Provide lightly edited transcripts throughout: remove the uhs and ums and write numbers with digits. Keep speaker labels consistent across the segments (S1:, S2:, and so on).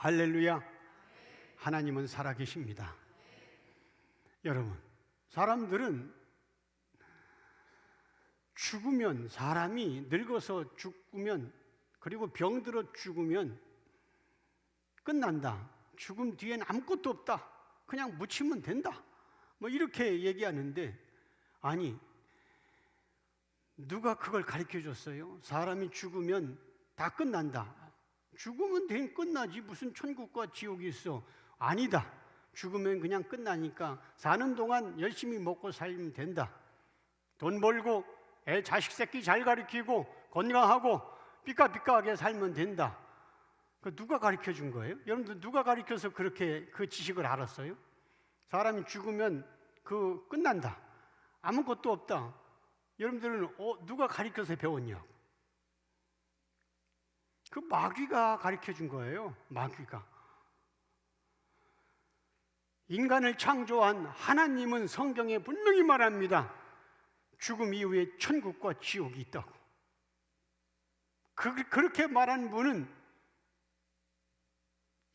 S1: 할렐루야. 하나님은 살아계십니다. 여러분, 사람들은 죽으면, 사람이 늙어서 죽으면, 그리고 병들어 죽으면 끝난다. 죽음 뒤엔 아무것도 없다. 그냥 묻히면 된다. 뭐 이렇게 얘기하는데, 아니, 누가 그걸 가르쳐 줬어요? 사람이 죽으면 다 끝난다. 죽으면 끝나지. 무슨 천국과 지옥이 있어? 아니다. 죽으면 그냥 끝나니까 사는 동안 열심히 먹고 살면 된다. 돈 벌고 애 자식 새끼 잘 가르치고 건강하고 삐까삐까하게 살면 된다. 그 누가 가르쳐 준 거예요? 여러분들 누가 가르쳐서 그렇게 그 지식을 알았어요? 사람이 죽으면 끝난다. 아무것도 없다. 여러분들은 누가 가르쳐서 배웠냐고. 그 마귀가 가르쳐 준 거예요. 마귀가. 인간을 창조한 하나님은 성경에 분명히 말합니다. 죽음 이후에 천국과 지옥이 있다고. 그렇게 말한 분은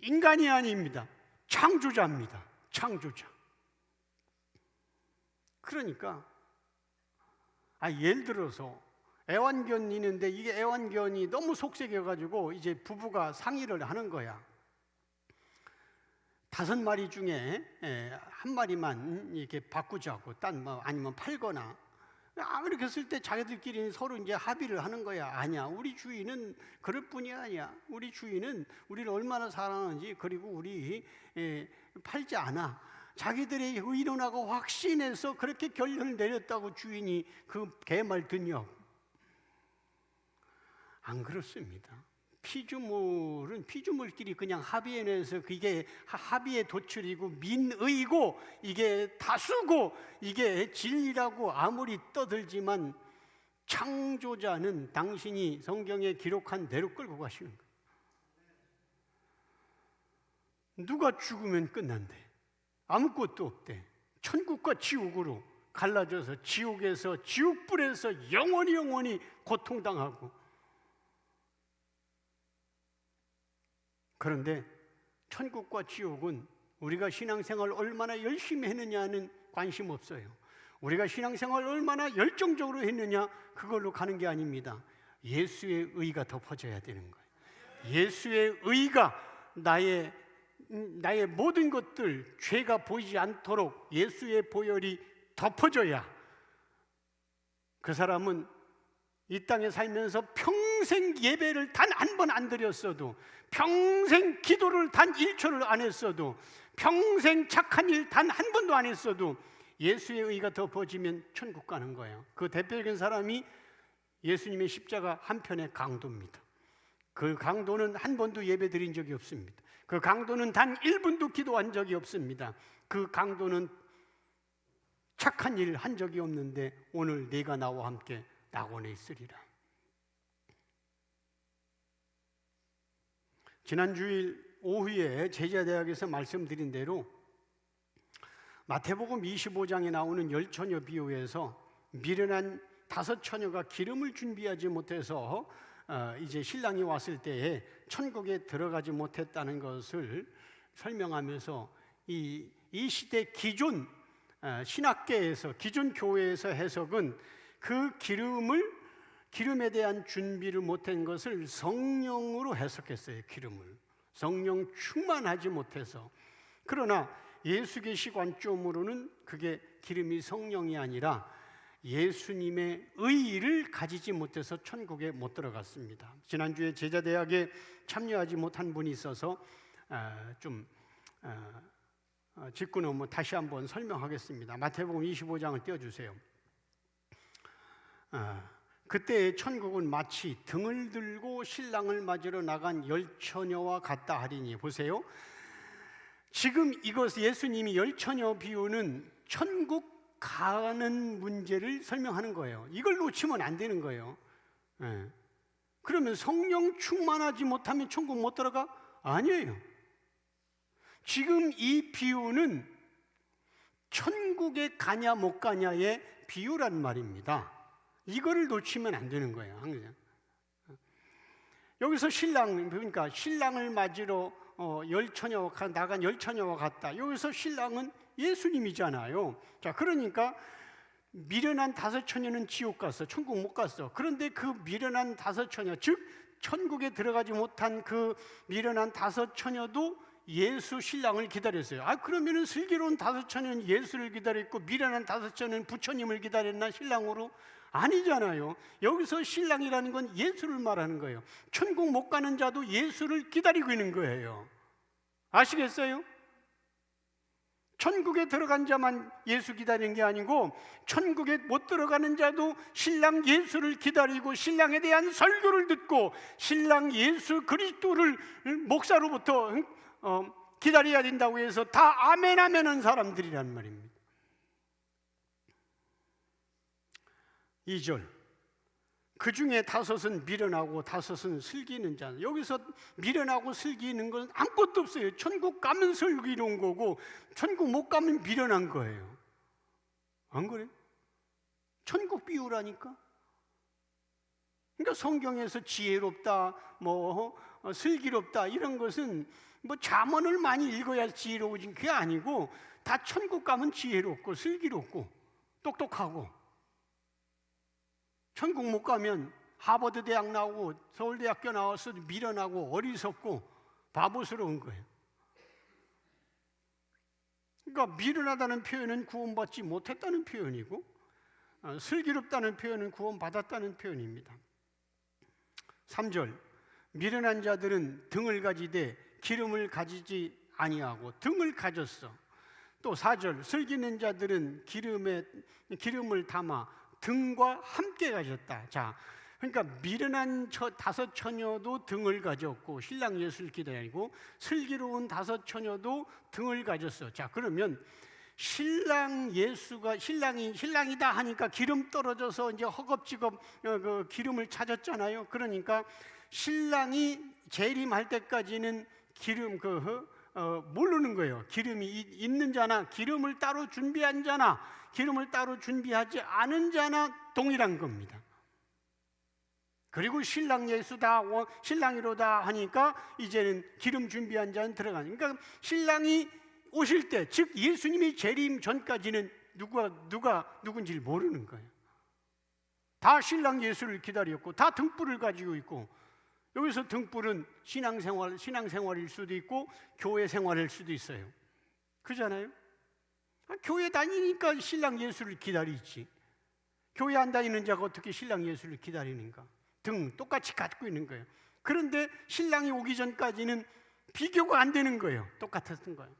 S1: 인간이 아닙니다. 창조자입니다. 창조자. 그러니까 예를 들어서 애완견이 있는데 이게 애완견이 너무 속색여가지고 이제 부부가 상의를 하는 거야. 5마리 중에 한 마리만 이렇게 바꾸자고, 아니면 팔거나. 이렇게 했을 때 자기들끼리 서로 이제 합의를 하는 거야. 아니야, 우리 주인은 그럴 뿐이 아니야. 우리 주인은 우리를 얼마나 사랑하는지, 그리고 우리 팔지 않아. 자기들의 의논하고 확신해서 그렇게 결론을 내렸다고 주인이 그 개말 듣냐고. 안 그렇습니다. 피조물은 피조물끼리 그냥 합의해내서 그게 합의의 도출이고 민의고 이게 다수고 이게 진리라고 아무리 떠들지만 창조자는 당신이 성경에 기록한 대로 끌고 가시는 거예요. 누가 죽으면 끝난대. 아무것도 없대. 천국과 지옥으로 갈라져서 지옥에서 지옥불에서 영원히 고통당하고. 그런데 천국과 지옥은 우리가 신앙생활 얼마나 열심히 했느냐는 관심 없어요. 우리가 신앙생활 얼마나 열정적으로 했느냐, 그걸로 가는 게 아닙니다. 예수의 의가 덮어져야 되는 거예요. 예수의 의가 나의 모든 것들, 죄가 보이지 않도록 예수의 보혈이 덮어져야 그 사람은 이 땅에 살면서 평생 예배를 단 한 번 안 드렸어도, 평생 기도를 단 1초를 안 했어도, 평생 착한 일 단 한 번도 안 했어도 예수의 의가 덮어지면 천국 가는 거예요. 그 대표적인 사람이 예수님의 십자가 한편의 강도입니다. 그 강도는 한 번도 예배 드린 적이 없습니다. 그 강도는 단 1분도 기도한 적이 없습니다. 그 강도는 착한 일 한 적이 없는데 오늘 네가 나와 함께 낙원에 있으리라. 지난 주일 오후에 제자대학에서 말씀드린 대로 마태복음 25장에 나오는 10처녀 비유에서 미련한 5처녀가 기름을 준비하지 못해서 이제 신랑이 왔을 때에 천국에 들어가지 못했다는 것을 설명하면서 이 시대 기존 신학계에서, 기존 교회에서 해석은 그 기름에 대한 준비를 못한 것을 성령으로 해석했어요. 기름을 성령 충만하지 못해서. 그러나 예수계시 관점으로는 그게 기름이 성령이 아니라 예수님의 의의를 가지지 못해서 천국에 못 들어갔습니다. 지난주에 제자대학에 참여하지 못한 분이 있어서 짚고 넘어 다시 한번 설명하겠습니다. 마태복음 25장을 띄워주세요. 그때 천국은 마치 등을 들고 신랑을 맞으러 나간 10처녀와 같다 하리니. 보세요. 지금 이것 예수님이 10처녀 비유는 천국 가는 문제를 설명하는 거예요. 이걸 놓치면 안 되는 거예요. 그러면 성령 충만하지 못하면 천국 못 들어가? 아니에요. 지금 이 비유는 천국에 가냐 못 가냐의 비유란 말입니다. 이거를 놓치면 안 되는 거예요. 항상. 여기서 그러니까 신랑을 맞으러 나간 열처녀와 같다. 여기서 신랑은 예수님이잖아요. 자, 그러니까 미련한 다섯 처녀는 지옥 갔어. 천국 못 갔어. 그런데 그 미련한 다섯 처녀, 즉 천국에 들어가지 못한 그 미련한 다섯 처녀도 예수 신랑을 기다렸어요. 그러면은 슬기로운 다섯 처녀는 예수를 기다렸고 미련한 다섯 처녀는 부처님을 기다렸나 신랑으로? 아니잖아요. 여기서 신랑이라는 건 예수를 말하는 거예요. 천국 못 가는 자도 예수를 기다리고 있는 거예요. 아시겠어요? 천국에 들어간 자만 예수 기다리는 게 아니고 천국에 못 들어가는 자도 신랑 예수를 기다리고 신랑에 대한 설교를 듣고 신랑 예수 그리스도를 목사로부터 기다려야 된다고 해서 다 아멘 하는 사람들이란 말입니다. 2절, 그 중에 다섯은 미련하고 다섯은 슬기는 자. 여기서 미련하고 슬기는 건 아무것도 없어요. 천국 가면 슬기로운 거고 천국 못 가면 미련한 거예요. 안 그래요? 천국 비유라니까. 그러니까 성경에서 지혜롭다, 슬기롭다 이런 것은 잠언을 많이 읽어야 지혜로워진 게 아니고 다 천국 가면 지혜롭고 슬기롭고 똑똑하고, 천국 못 가면 하버드 대학 나오고 서울대학교 나와서 미련하고 어리석고 바보스러운 거예요. 그러니까 미련하다는 표현은 구원받지 못했다는 표현이고 슬기롭다는 표현은 구원받았다는 표현입니다. 3절, 미련한 자들은 등을 가지되 기름을 가지지 아니하고 등을 가졌어. 또 4절, 슬기는 자들은 기름을 담아 등과 함께 가졌다. 자, 그러니까 미련한 다섯 처녀도 등을 가졌고 신랑 예수를 기다리고 슬기로운 다섯 처녀도 등을 가졌어. 자, 그러면 신랑이다 하니까 기름 떨어져서 이제 허겁지겁 그 기름을 찾았잖아요. 그러니까 신랑이 재림할 때까지는 기름 모르는 거예요. 기름이 있는 자나 기름을 따로 준비한 자나 기름을 따로 준비하지 않은 자나 동일한 겁니다. 그리고 신랑 예수다, 신랑이로다 하니까 이제는 기름 준비한 자는 들어가는. 그러니까 신랑이 오실 때, 즉 예수님이 재림 전까지는 누군지를 모르는 거예요. 다 신랑 예수를 기다렸고 다 등불을 가지고 있고, 여기서 등불은 신앙생활일 수도 있고 교회 생활일 수도 있어요. 그잖아요? 교회 다니니까 신랑 예수를 기다리지. 교회 안 다니는 자가 어떻게 신랑 예수를 기다리는가? 등 똑같이 갖고 있는 거예요. 그런데 신랑이 오기 전까지는 비교가 안 되는 거예요. 똑같았던 거예요.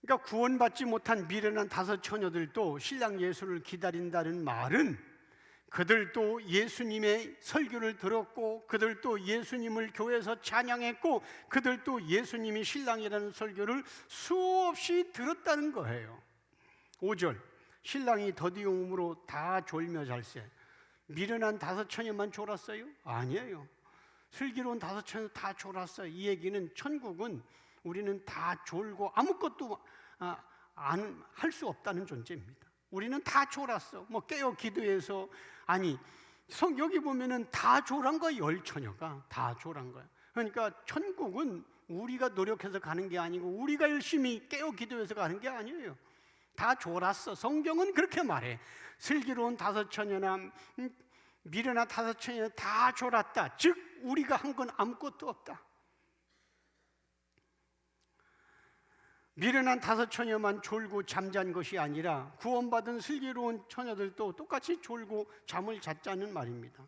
S1: 그러니까 구원받지 못한 미련한 다섯 처녀들도 신랑 예수를 기다린다는 말은 그들도 예수님의 설교를 들었고 그들도 예수님을 교회에서 찬양했고 그들도 예수님이 신랑이라는 설교를 수없이 들었다는 거예요. 5절, 신랑이 더디움으로 다 졸며 잘세. 미련한 다섯 처녀만 졸았어요? 아니에요. 슬기로운 다섯 처녀 다 졸았어요. 이 얘기는 천국은 우리는 다 졸고 아무것도 할 수 없다는 존재입니다. 우리는 다 졸았어. 깨어 기도해서, 여기 보면은 다 졸한 거야. 열처녀가 다 졸한 거야. 그러니까 천국은 우리가 노력해서 가는 게 아니고 우리가 열심히 깨어 기도해서 가는 게 아니에요. 다 졸았어. 성경은 그렇게 말해. 슬기로운 다섯 처녀나 미련한 다섯 처녀 다 졸았다. 즉 우리가 한 건 아무것도 없다. 미련한 다섯 처녀만 졸고 잠잔 것이 아니라 구원받은 슬기로운 처녀들도 똑같이 졸고 잠을 잤다는 말입니다.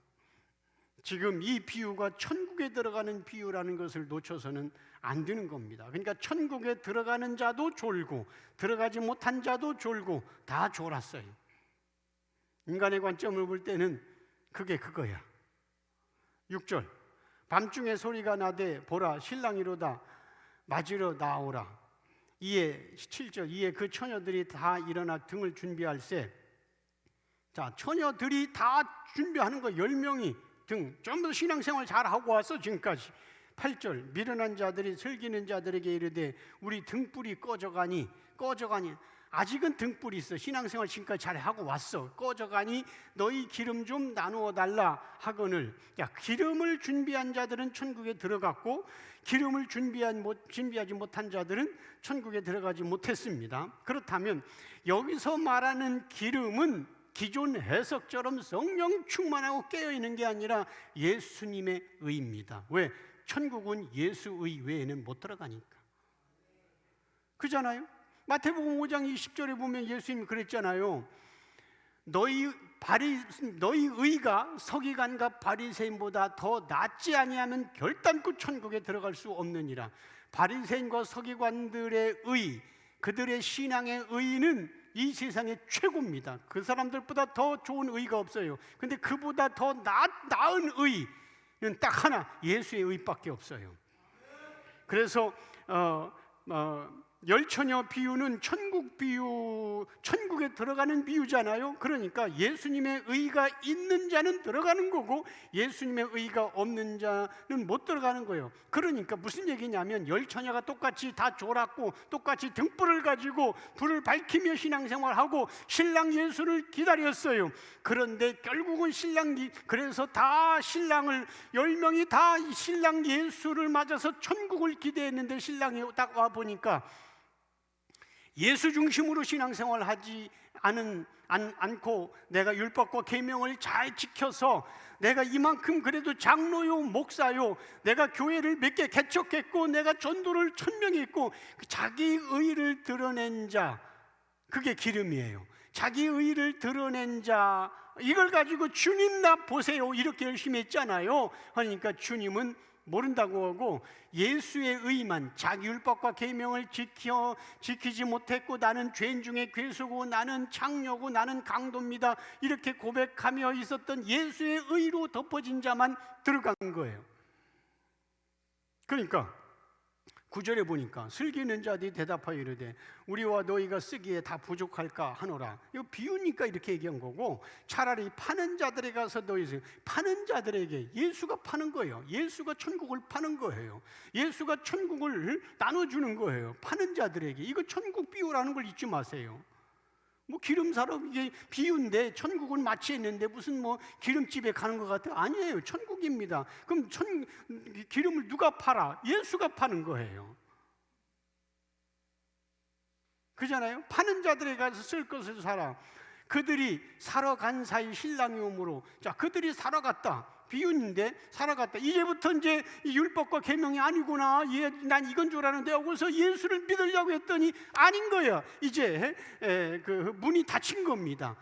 S1: 지금 이 비유가 천국에 들어가는 비유라는 것을 놓쳐서는 안 되는 겁니다. 그러니까 천국에 들어가는 자도 졸고 들어가지 못한 자도 졸고 다 졸았어요. 인간의 관점을 볼 때는 그게 그거야. 6절, 밤중에 소리가 나되 보라 신랑이로다 맞으러 나오라. 7절, 이에 그 처녀들이 다 일어나 등을 준비할세. 자, 처녀들이 다 준비하는 거 10명이 등 전부 신앙생활 잘하고 왔어 지금까지. 8절, 미련한 자들이 슬기는 자들에게 이르되 우리 등불이 꺼져가니 아직은 등불이 있어. 신앙생활 지금까지 잘하고 왔어. 꺼져가니 너희 기름 좀 나누어 달라 하거늘. 야, 기름을 준비한 자들은 천국에 들어갔고 기름을 준비하지 못한 자들은 천국에 들어가지 못했습니다. 그렇다면 여기서 말하는 기름은 기존 해석처럼 성령 충만하고 깨어있는 게 아니라 예수님의 의입니다. 왜? 천국은 예수의 외에는 못 들어가니까. 그잖아요. 마태복음 5장 20절에 보면 예수님이 그랬잖아요. 너희 의가 서기관과 바리새인보다 더 낫지 아니하면 결단코 천국에 들어갈 수 없느니라. 바리새인과 서기관들의 의, 그들의 신앙의 의는 이 세상의 최고입니다. 그 사람들보다 더 좋은 의가 없어요. 근데 그보다 더 나은 의는 딱 하나, 예수의 의밖에 없어요. 그래서 열처녀 비유는 천국에 들어가는 비유잖아요. 그러니까 예수님의 의가 있는 자는 들어가는 거고 예수님의 의가 없는 자는 못 들어가는 거예요. 그러니까 무슨 얘기냐면 열처녀가 똑같이 다 졸았고 똑같이 등불을 가지고 불을 밝히며 신앙생활하고 신랑 예수를 기다렸어요. 그런데 결국은 그래서 다 신랑을 10명이 다 신랑 예수를 맞아서 천국을 기대했는데 신랑이 딱 와보니까 예수 중심으로 신앙생활하지 않고 내가 율법과 계명을 잘 지켜서 내가 이만큼 그래도 장로요 목사요 내가 교회를 몇 개 개척했고 내가 전도를 1000명 했고 자기 의를 드러낸 자, 그게 기름이에요. 자기 의를 드러낸 자, 이걸 가지고 주님 나 보세요 이렇게 열심히 했잖아요. 그러니까 주님은 모른다고 하고 예수의 의만, 자기 율법과 계명을 지키지 못했고 나는 죄인 중에 괴수고 나는 창녀고 나는 강도입니다 이렇게 고백하며 있었던 예수의 의로 덮어진 자만 들어간 거예요. 그러니까 9절에 보니까 슬기 있는 자들이 대답하여 이르되 우리와 너희가 쓰기에 다 부족할까 하노라. 이거 비유니까 이렇게 얘기한 거고, 차라리 파는 자들에 가서 파는 자들에게 예수가 파는 거예요. 예수가 천국을 파는 거예요. 예수가 천국을 나눠주는 거예요. 파는 자들에게. 이거 천국 비유라는 걸 잊지 마세요. 뭐 기름 사러 이게 비유인데 천국은 마치 했는데 무슨 뭐 기름집에 가는 것 같아? 아니에요. 천국입니다. 그럼 기름을 누가 팔아? 예수가 파는 거예요. 그잖아요. 파는 자들에 가서 쓸 것을 사라. 그들이 사러 간 사이 신랑이 오므로, 자, 그들이 사러 갔다. 비유인데 살아갔다. 이제부터 이제 율법과 계명이 아니구나. 난 이건 줄 알았는데 여기서 예수를 믿으려고 했더니 아닌 거야. 이제 그 문이 닫힌 겁니다.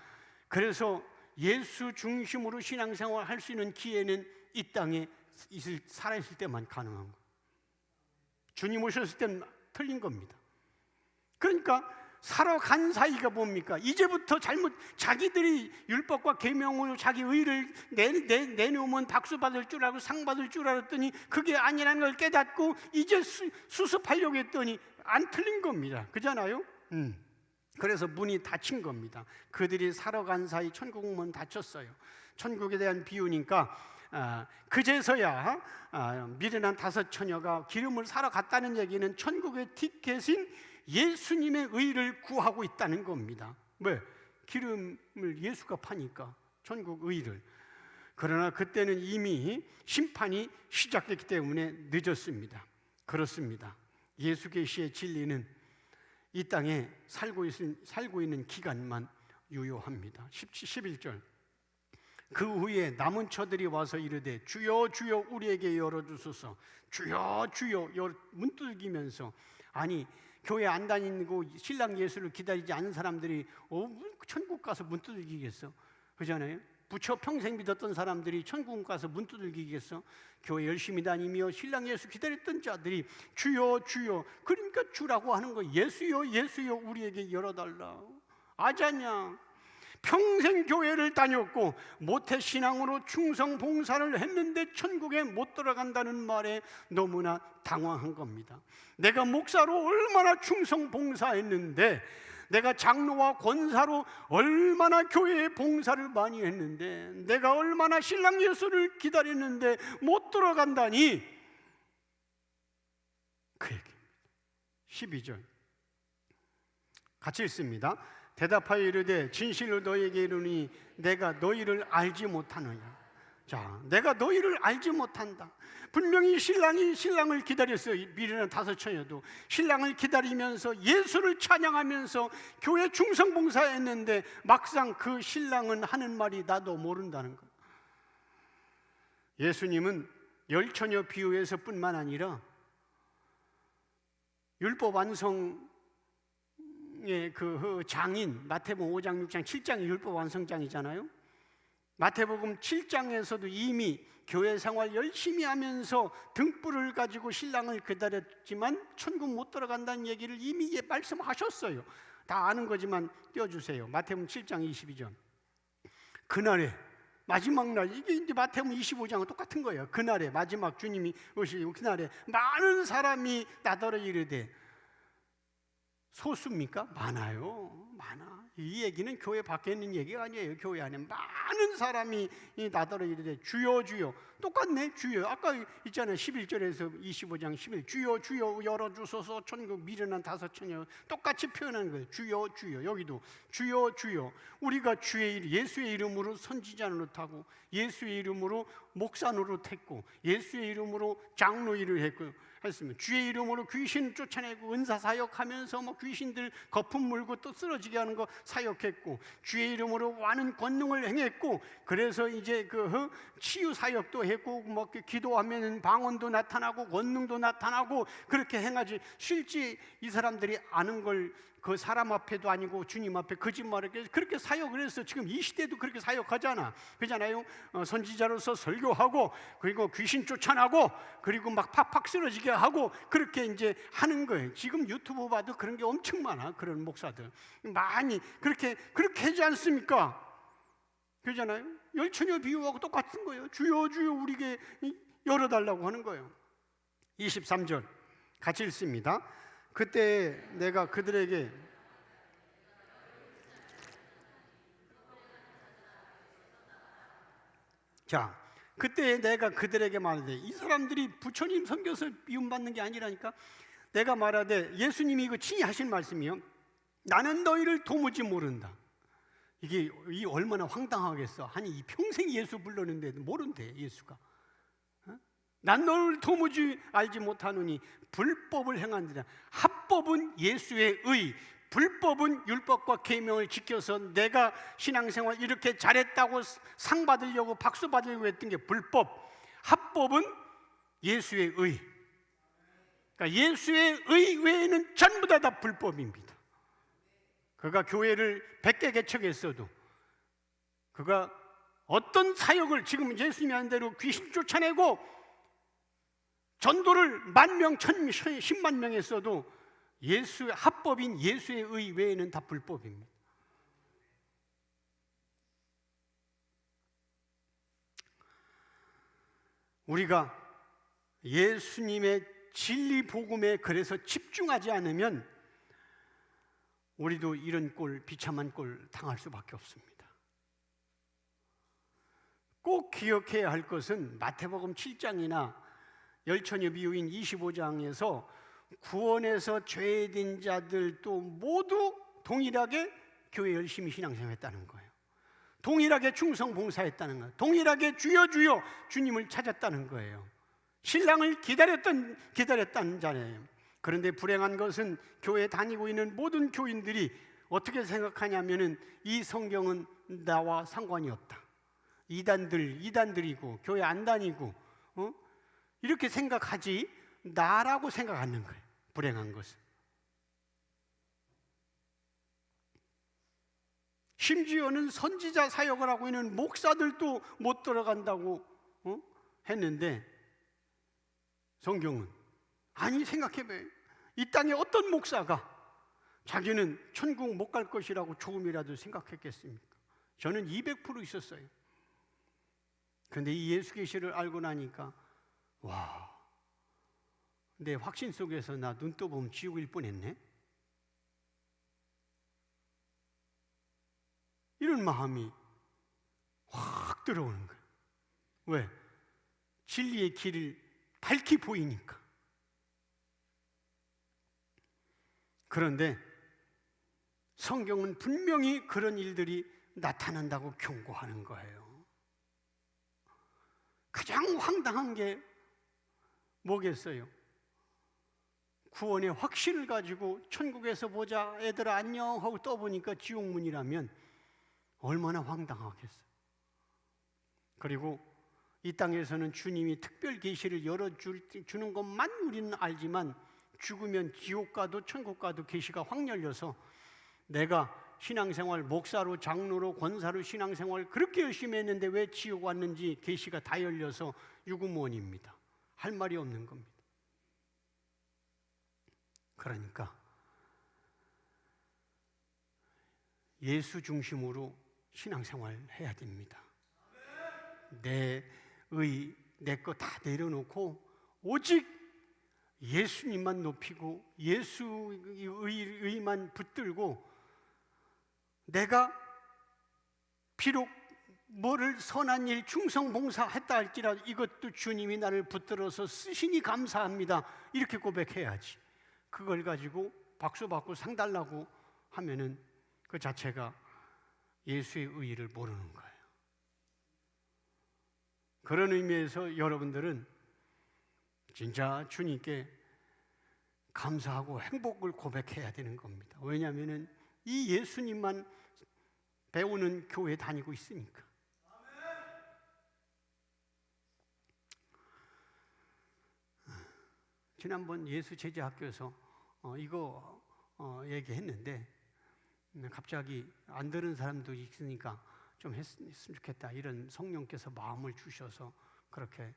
S1: 그래서 예수 중심으로 신앙생활 할 수 있는 기회는 이 땅에 살아있을 때만 가능한 거예요. 주님 오셨을 때는 틀린 겁니다. 그러니까 사러 간 사이가 뭡니까? 이제부터 자기들이 율법과 계명으로 자기 의를 내놓으면 박수 받을 줄 알고 상 받을 줄 알았더니 그게 아니라는 걸 깨닫고 이제 수습하려고 했더니 안 틀린 겁니다. 그잖아요? 그래서 문이 닫힌 겁니다. 그들이 사러 간 사이 천국 문 닫혔어요. 천국에 대한 비유니까 그제서야 미련한 5처녀가 기름을 사러 갔다는 얘기는 천국의 티켓인 예수님의 의를 구하고 있다는 겁니다. 왜? 기름을 예수가 파니까 천국 의를. 그러나 그때는 이미 심판이 시작됐기 때문에 늦었습니다. 그렇습니다. 예수 계시의 진리는 이 땅에 살고 있는 기간만 유효합니다. 11절. 그 후에 남은 처들이 와서 이르되 주여 주여 우리에게 열어주소서. 주여 주여 문 두들기면서, 아니 교회 안 다니고 신랑 예수를 기다리지 않은 사람들이 천국 가서 문 두들기겠어? 그잖아요. 부처 평생 믿었던 사람들이 천국 가서 문 두들기겠어? 교회 열심히 다니며 신랑 예수 기다렸던 자들이 주여 주여, 그러니까 주라고 하는 거. 예수여 예수여 우리에게 열어달라. 아자냐, 평생 교회를 다녔고 모태신앙으로 충성 봉사를 했는데 천국에 못 들어간다는 말에 너무나 당황한 겁니다. 내가 목사로 얼마나 충성 봉사했는데, 내가 장로와 권사로 얼마나 교회에 봉사를 많이 했는데, 내가 얼마나 신랑 예수를 기다렸는데 못 들어간다니, 그 얘기입니다. 12절. 같이 읽습니다. 대답하여 이르되 진실로 너희에게 이르니 내가 너희를 알지 못하느냐. 자, 내가 너희를 알지 못한다. 분명히 신랑이 신랑을 기다렸어요. 미래는 5처녀도 신랑을 기다리면서 예수를 찬양하면서 교회 충성봉사했는데 막상 그 신랑은 하는 말이 나도 모른다는 거예요. 예수님은 10처녀 비유에서 뿐만 아니라 율법 완성의 그 장인 마태복음 5장, 6장, 7장이 율법 완성장이잖아요. 마태복음 7장에서도 이미 교회 생활 열심히 하면서 등불을 가지고 신랑을 기다렸지만 천국 못 들어간다는 얘기를 이미 말씀하셨어요. 다 아는 거지만 띄워주세요. 마태복음 7장 22절. 그날에 마지막 날, 이게 이제 마태복음 25장은 똑같은 거예요. 그날에 마지막 주님이 오시고 그날에 많은 사람이 나더러 이르되, 소수입니까? 많아요. 많아. 이 얘기는 교회 밖에 있는 얘기가 아니에요. 교회 안에 많은 사람이 나더러 이르되 주여 주여. 똑같네. 주여. 아까 있잖아요. 11절에서 25장 11. 주여 주여 열어주소서 천국 미련한 5처녀. 똑같이 표현하는 거예요. 주여 주여. 여기도 주여 주여. 우리가 주의 이름, 예수의 이름으로 선지자 노릇하고 예수의 이름으로 목사 노릇했고 예수의 이름으로 장로 일을 했고 했으면 주의 이름으로 귀신 쫓아내고 은사 사역하면서 뭐 귀신들 거품 물고 또 쓰러지게 하는 거 사역했고 주의 이름으로 많은 권능을 행했고 그래서 이제 그 치유 사역도 했고 뭐 기도하면 방언도 나타나고 권능도 나타나고 그렇게 행하지. 실제 이 사람들이 아는 걸 그 사람 앞에도 아니고 주님 앞에 거짓말을 그렇게 사역을 해서 지금 이 시대도 그렇게 사역하잖아. 그렇잖아요. 선지자로서 설교하고 그리고 귀신 쫓아나고 그리고 막 팍팍 쓰러지게 하고 그렇게 이제 하는 거예요. 지금 유튜브 봐도 그런 게 엄청 많아. 그런 목사들 많이 그렇게 하지 않습니까? 그러잖아요. 10처녀 비유하고 똑같은 거예요. 주여 주여 우리에게 열어달라고 하는 거예요. 23절 같이 읽습니다. 그때 내가 그들에게 그때 내가 그들에게 말하되, 이 사람들이 부처님 섬겨서 미움받는 게 아니라니까. 내가 말하되, 예수님이 이거 친히 하신 말씀이요, 나는 너희를 도무지 모른다. 이게 얼마나 황당하겠어. 아니 이 평생 예수 불렀는데 모른대 예수가. 난 너를 도무지 알지 못하노니 불법을 행한다라. 합법은 예수의 의, 불법은 율법과 계명을 지켜서 내가 신앙생활 이렇게 잘했다고 상 받으려고 박수 받으려고 했던 게 불법. 합법은 예수의 의. 그러니까 예수의 의 외에는 전부 다 불법입니다. 그가 교회를 100개 개척했어도 그가 어떤 사역을 지금 예수님이 하는 대로 귀신 쫓아내고 전도를 10,000명, 10만 명 했어도 예수의 합법인 예수의 의 외에는 다 불법입니다. 우리가 예수님의 진리 복음에 그래서 집중하지 않으면 우리도 이런 비참한 꼴 당할 수밖에 없습니다. 꼭 기억해야 할 것은 마태복음 7장이나 10처녀 비유인 25장에서 구원에서 죄된 자들도 모두 동일하게 교회 열심히 신앙생활했다는 거예요. 동일하게 충성 봉사했다는 거예요. 동일하게 주여 주여 주님을 찾았다는 거예요. 신랑을 기다렸다는 자예요. 그런데 불행한 것은 교회 다니고 있는 모든 교인들이 어떻게 생각하냐면은 이 성경은 나와 상관이 없다. 이단들이고 교회 안 다니고 이렇게 생각하지 나라고 생각하는 거예요. 불행한 것은. 심지어는 선지자 사역을 하고 있는 목사들도 못 들어간다고 했는데 성경은 아니 생각해봐요. 이 땅에 어떤 목사가 자기는 천국 못 갈 것이라고 조금이라도 생각했겠습니까? 저는 200% 있었어요. 그런데 이 예수 계시를 알고 나니까 와, 내 확신 속에서 나 눈 떠보면 지옥일 뻔했네. 이런 마음이 확 들어오는 거예요. 왜? 진리의 길을 밝히 보이니까. 그런데 성경은 분명히 그런 일들이 나타난다고 경고하는 거예요. 가장 황당한 게 뭐겠어요? 구원의 확신을 가지고 천국에서 보자 애들아 안녕 하고 떠보니까 지옥문이라면 얼마나 황당하겠어요. 그리고 이 땅에서는 주님이 특별 계시를 열어주는 것만 우리는 알지만 죽으면 지옥 가도 천국 가도 계시가 확 열려서 내가 신앙생활 목사로 장로로 권사로 신앙생활 그렇게 열심히 했는데 왜 지옥 왔는지 계시가 다 열려서 유구무원입니다. 할 말이 없는 겁니다. 그러니까 예수 중심으로 신앙생활 해야 됩니다. 내 거 다 내려놓고 오직 예수님만 높이고 예수의 의만 붙들고 내가 비록 뭐를 선한 일 충성 봉사했다 할지라도 이것도 주님이 나를 붙들어서 쓰시니 감사합니다 이렇게 고백해야지. 그걸 가지고 박수 받고 상 달라고 하면은 그 자체가 예수의 의의를 모르는 거예요. 그런 의미에서 여러분들은 진짜 주님께 감사하고 행복을 고백해야 되는 겁니다. 왜냐하면 이 예수님만 배우는 교회 다니고 있으니까. 지난번 예수제자학교에서 이거 얘기했는데 갑자기 안 들은 사람도 있으니까 좀 했으면 좋겠다 이런 성령께서 마음을 주셔서 그렇게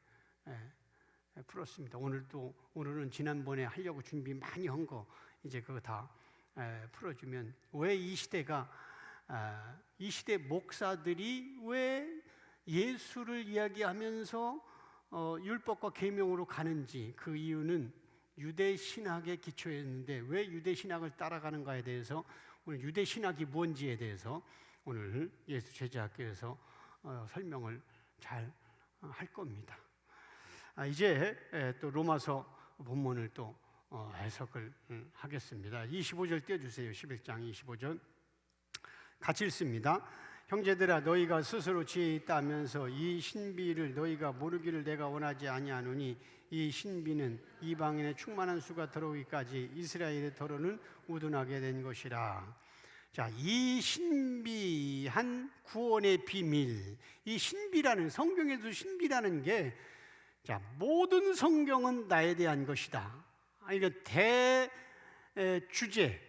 S1: 풀었습니다. 오늘은 지난번에 하려고 준비 많이 한 거 이제 그거 다 풀어주면 왜 이 시대가 이 시대 목사들이 왜 예수를 이야기하면서 율법과 계명으로 가는지 그 이유는 유대 신학에 기초했는데 왜 유대 신학을 따라가는가에 대해서 오늘 유대 신학이 뭔지에 대해서 오늘 예수 제자학교에서 설명을 잘 할 겁니다. 이제 또 로마서 본문을 또 해석을 하겠습니다. 25절 띄워주세요. 11장 25절 같이 읽습니다. 형제들아 너희가 스스로 지혜 있다면서 이 신비를 너희가 모르기를 내가 원하지 아니하노니 이 신비는 이방인의 충만한 수가 들어오기까지 이스라엘의 더러는 우둔하게 된 것이라. 자, 이 신비한 구원의 비밀, 이 신비라는 성경에도 신비라는 게 자, 모든 성경은 나에 대한 것이다. 이거 대주제,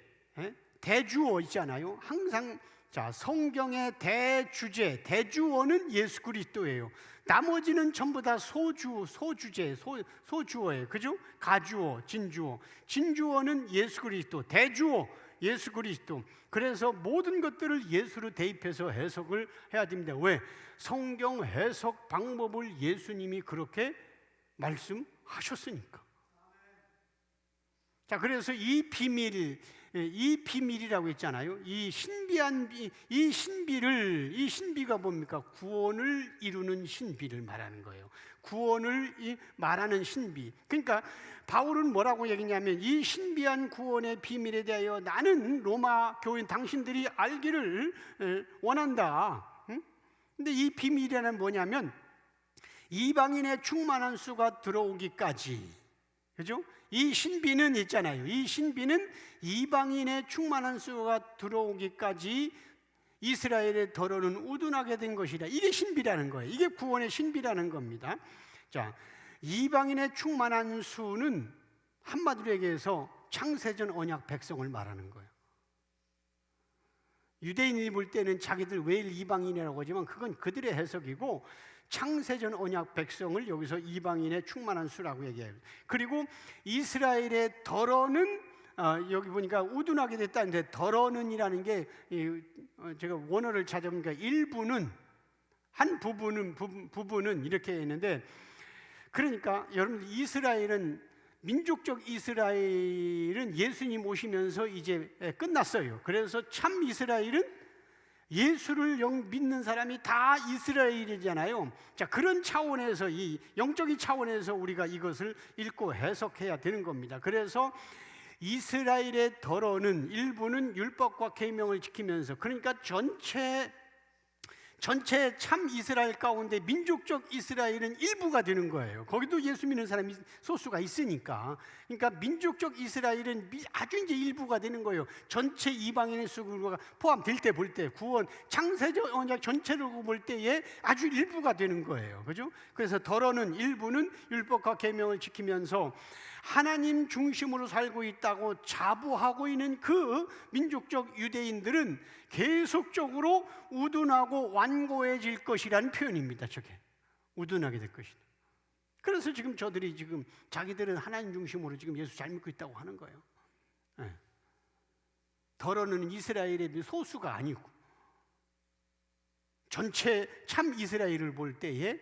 S1: 대주어 있잖아요. 항상 자, 성경의 대주제, 대주어는 예수 그리스도예요. 나머지는 전부 다 소주제, 소주어예요. 그죠? 가주어, 진주어. 진주어는 예수 그리스도, 대주어, 예수 그리스도. 그래서 모든 것들을 예수로 대입해서 해석을 해야 됩니다. 왜? 성경 해석 방법을 예수님이 그렇게 말씀하셨으니까. 자, 그래서 이 비밀이라고 했잖아요. 이 신비가 뭡니까? 구원을 이루는 신비를 말하는 거예요. 구원을 말하는 신비. 그러니까 바울은 뭐라고 얘기냐면 이 신비한 구원의 비밀에 대하여 나는 로마 교인 당신들이 알기를 원한다. 근데 이 비밀이란 뭐냐면 이방인의 충만한 수가 들어오기까지. 그죠? 이 신비는 있잖아요. 이 신비는 이방인의 충만한 수가 들어오기까지 이스라엘의 더러는 우둔하게 된 것이라. 이게 신비라는 거예요. 이게 구원의 신비라는 겁니다. 자, 이방인의 충만한 수는 한마디로 얘기해서 창세전 언약 백성을 말하는 거예요. 유대인이 볼 때는 자기들 왜 이방인이라고 하지만 그건 그들의 해석이고 창세전 언약 백성을 여기서 이방인의 충만한 수라고 얘기해요. 그리고 이스라엘의 더러는 여기 보니까 우둔하게 됐다는데 더러는이라는 게 제가 원어를 찾아보니까 일부는 한 부분은 이렇게 했는데 그러니까 여러분 이스라엘은 민족적 이스라엘은 예수님 오시면서 이제 끝났어요. 그래서 참 이스라엘은 예수를 믿는 사람이 다 이스라엘이잖아요. 자, 그런 차원에서 이 영적인 차원에서 우리가 이것을 읽고 해석해야 되는 겁니다. 그래서 이스라엘의 덜어는 일부는 율법과 계명을 지키면서, 그러니까 전체 참 이스라엘 가운데 민족적 이스라엘은 일부가 되는 거예요. 거기도 예수 믿는 사람이 소수가 있으니까. 그러니까 민족적 이스라엘은 아주 이제 일부가 되는 거예요. 전체 이방인의 수가 포함될 때 볼 때, 구원 창세적 언약 전체를 볼 때에 아주 일부가 되는 거예요. 그죠? 그래서 덜어는 일부는 율법과 계명을 지키면서 하나님 중심으로 살고 있다고 자부하고 있는 그 민족적 유대인들은 계속적으로 우둔하고 완고해질 것이라는 표현입니다. 저게 우둔하게 될 것이다. 그래서 지금 저들이 지금 자기들은 하나님 중심으로 지금 예수 잘 믿고 있다고 하는 거예요. 네. 덜어는 이스라엘의 소수가 아니고 전체 참 이스라엘을 볼 때에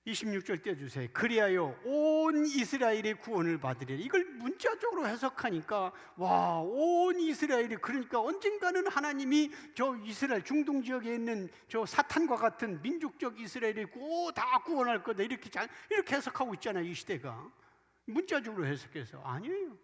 S1: 26절 떼어주세요. 그리하여 온 이스라엘의 구원을 받으리라. 이걸 문자적으로 해석하니까 와, 온 이스라엘이, 그러니까 언젠가는 하나님이 저 이스라엘 중동 지역에 있는 저 사탄과 같은 민족적 이스라엘이 다 구원할 거다, 이렇게 해석하고 있잖아요. 이 시대가 문자적으로 해석해서 아니에요.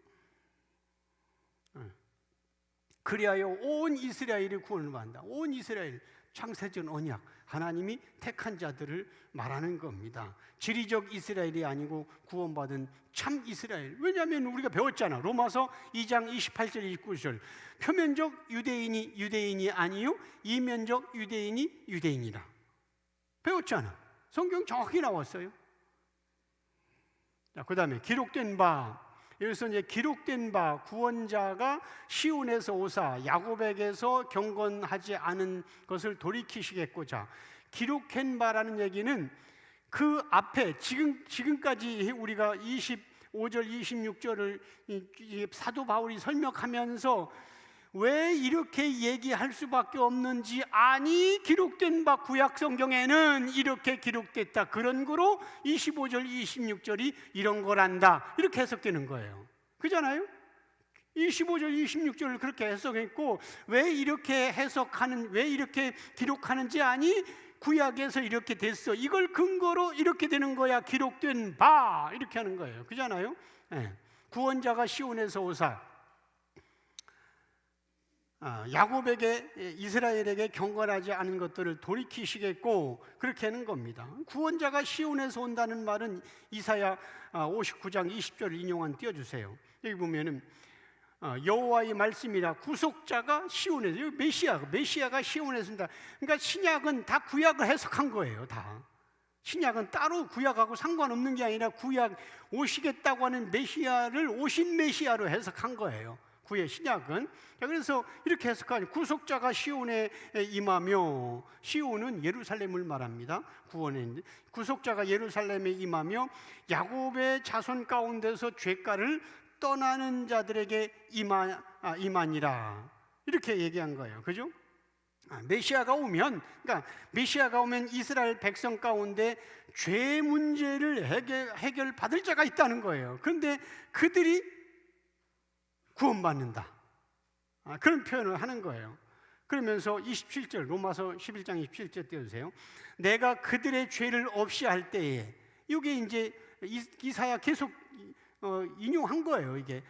S1: 그리하여 온 이스라엘의 구원을 받는다. 온 이스라엘, 창세전 언약, 하나님이 택한 자들을 말하는 겁니다. 지리적 이스라엘이 아니고 구원받은 참 이스라엘. 왜냐하면 우리가 배웠잖아. 로마서 2장 28절 29절. 표면적 유대인이 유대인이 아니요 이면적 유대인이 유대인이라 배웠잖아. 성경 정확히 나왔어요. 자, 그 다음에 기록된 바, 여기서 이제 기록된 바, 구원자가 시온에서 오사 야곱에게서 경건하지 않은 것을 돌이키시겠고자. 기록한 바라는 얘기는 그 앞에 지금까지 우리가 25절 26절을 사도 바울이 설명하면서 왜 이렇게 얘기할 수밖에 없는지, 아니 기록된 바 구약 성경에는 이렇게 기록됐다, 그런 거로 25절 26절이 이런 거란다, 이렇게 해석되는 거예요. 그잖아요? 25절 26절을 그렇게 해석했고, 왜 이렇게 해석하는, 왜 이렇게 기록하는지 아니 구약에서 이렇게 됐어, 이걸 근거로 이렇게 되는 거야, 기록된 바, 이렇게 하는 거예요. 그잖아요? 네. 구원자가 시온에서 오사 야곱에게, 이스라엘에게 경건하지 않은 것들을 돌이키시겠고, 그렇게 하는 겁니다. 구원자가 시온에서 온다는 말은 이사야 59장 20절을 인용한 띄워주세요. 여기 보면은 여호와의 말씀이라 구속자가 시온에서, 메시아가 시온에서 온다. 그러니까 신약은 다 구약을 해석한 거예요. 다 신약은 따로 구약하고 상관없는 게 아니라 구약 오시겠다고 하는 메시아를 오신 메시아로 해석한 거예요. 구약 신약은. 자, 그래서 이렇게 해석하니 구속자가 시온에 임하며, 시온은 예루살렘을 말합니다. 구원의 구속자가 예루살렘에 임하며 야곱의 자손 가운데서 죄가를 떠나는 자들에게 임하니라, 이렇게 얘기한 거예요. 그죠? 메시아가 오면, 그러니까 메시아가 오면 이스라엘 백성 가운데 죄 문제를 해결받을 자가 있다는 거예요. 그런데 그들이 구원받는다, 그런 표현을 하는 거예요. 그러면서 27절, 로마서 11장 27절 띄워주세요. 내가 그들의 죄를 없이 할 때에, 이게 이제 이사야 계속 인용한 거예요. 이게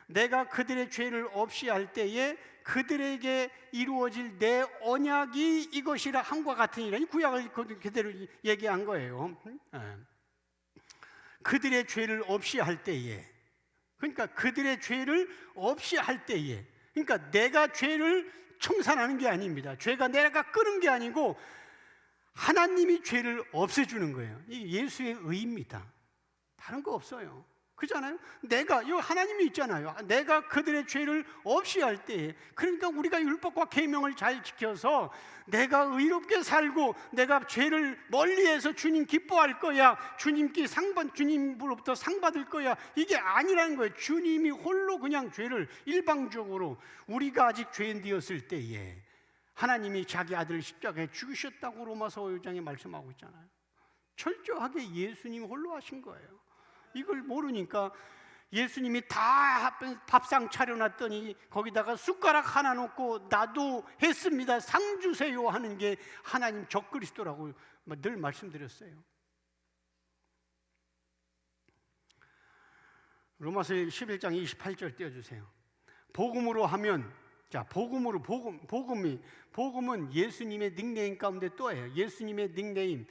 S1: 내가 그들의 죄를 없이 할 때에 그들에게 이루어질 내 언약이 이것이라 함과 같으니라. 이 구약을 그대로 얘기한 거예요. 그들의 죄를 없이 할 때에, 그러니까 그들의 죄를 없이 할 때에, 그러니까 내가 죄를 청산하는 게 아닙니다. 죄가 내가 끄는 게 아니고 하나님이 죄를 없애주는 거예요. 이게 예수의 의입니다. 다른 거 없어요. 그잖아요? 내가, 이 하나님이 있잖아요. 내가 그들의 죄를 없이 할 때에, 그러니까 우리가 율법과 계명을 잘 지켜서 내가 의롭게 살고 내가 죄를 멀리해서 주님 기뻐할 거야, 주님으로부터 상 받을 거야, 이게 아니라는 거예요. 주님이 홀로 그냥 죄를 일방적으로, 우리가 아직 죄인 되었을 때에 하나님이 자기 아들을 십자가에 죽으셨다고 로마서 5장에 말씀하고 있잖아요. 철저하게 예수님 홀로 하신 거예요. 이걸 모르니까 예수님이 다 밥상 차려놨더니 거기다가 숟가락 하나 놓고 나도 했습니다, 상 주세요 하는 게 하나님 적그리스도라고 늘 말씀드렸어요. 로마서 11장 28절 띄워주세요. 복음으로 하면, 자, 복음은 예수님의 닉네임 가운데 또예요. 예수님의 닉네임,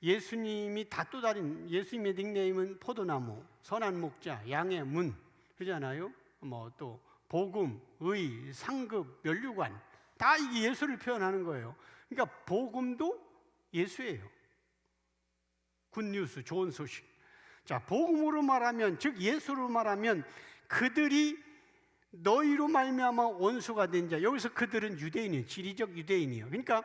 S1: 예수님이 다 또 다른 예수님의 닉네임은 포도나무, 선한 목자, 양의 문, 그러잖아요. 뭐 또 복음, 의, 상급, 면류관, 다 이게 예수를 표현하는 거예요. 그러니까 복음도 예수예요. 굿뉴스, 좋은 소식. 자, 복음으로 말하면, 즉 예수로 말하면 그들이 너희로 말미암아 원수가 된 자. 여기서 그들은 유대인이에요. 지리적 유대인이에요. 그러니까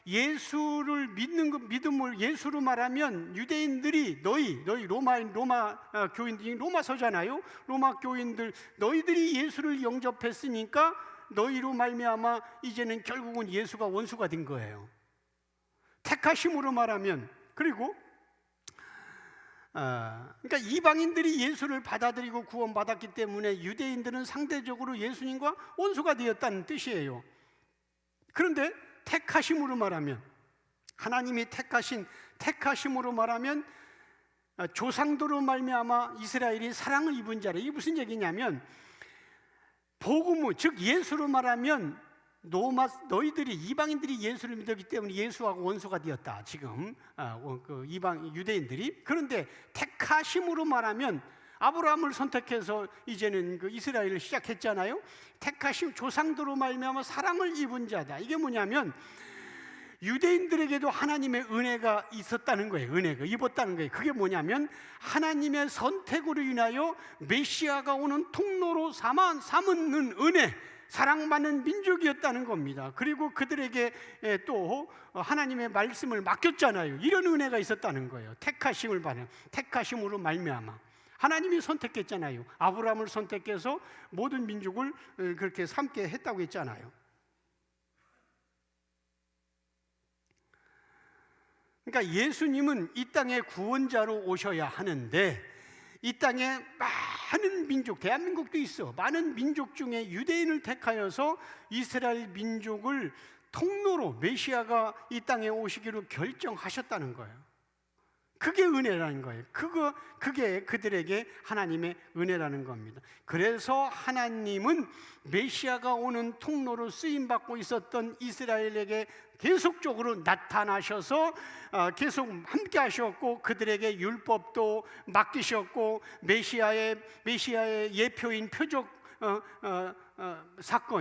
S1: 예수를 믿음을 예수로 말하면 유대인들이 너희 로마 교인들이 로마서잖아요. 로마 교인들 너희들이 예수를 영접했으니까 너희로 말미암아 이제는 결국은 예수가 원수가 된 거예요. 택하심으로 말하면, 그리고 그러니까 이방인들이 예수를 받아들이고 구원받았기 때문에 유대인들은 상대적으로 예수님과 원수가 되었다는 뜻이에요. 그런데 택하심으로 말하면, 하나님이 택하심으로 말하면 조상도로 말미암아 이스라엘이 사랑을 입은 자라. 이게 무슨 얘기냐면, 복음은 즉 예수로 말하면 너희들이 이방인들이 예수를 믿었기 때문에 예수하고 원수가 되었다. 지금 그 이방 유대인들이. 그런데 택하심으로 말하면 아브라함을 선택해서 이제는 그 이스라엘을 시작했잖아요. 택하심, 조상도로 말미암아 사랑을 입은 자다. 이게 뭐냐면 유대인들에게도 하나님의 은혜가 있었다는 거예요. 은혜가 입었다는 거예요. 그게 뭐냐면 하나님의 선택으로 인하여 메시아가 오는 통로로 삼은 은혜, 사랑받는 민족이었다는 겁니다. 그리고 그들에게 또 하나님의 말씀을 맡겼잖아요. 이런 은혜가 있었다는 거예요. 택하심을 받는, 택하심으로 말미암아 하나님이 선택했잖아요. 아브라함을 선택해서 모든 민족을 그렇게 삼게 했다고 했잖아요. 그러니까 예수님은 이 땅에 구원자로 오셔야 하는데, 이 땅에 많은 민족, 대한민국도 있어, 많은 민족 중에 유대인을 택하여서 이스라엘 민족을 통로로 메시아가 이 땅에 오시기로 결정하셨다는 거예요. 그게 은혜라는 거예요. 그게 그들에게 하나님의 은혜라는 겁니다. 그래서 하나님은 메시아가 오는 통로로 쓰임받고 있었던 이스라엘에게 계속적으로 나타나셔서 계속 함께 하셨고, 그들에게 율법도 맡기셨고, 메시아의 예표인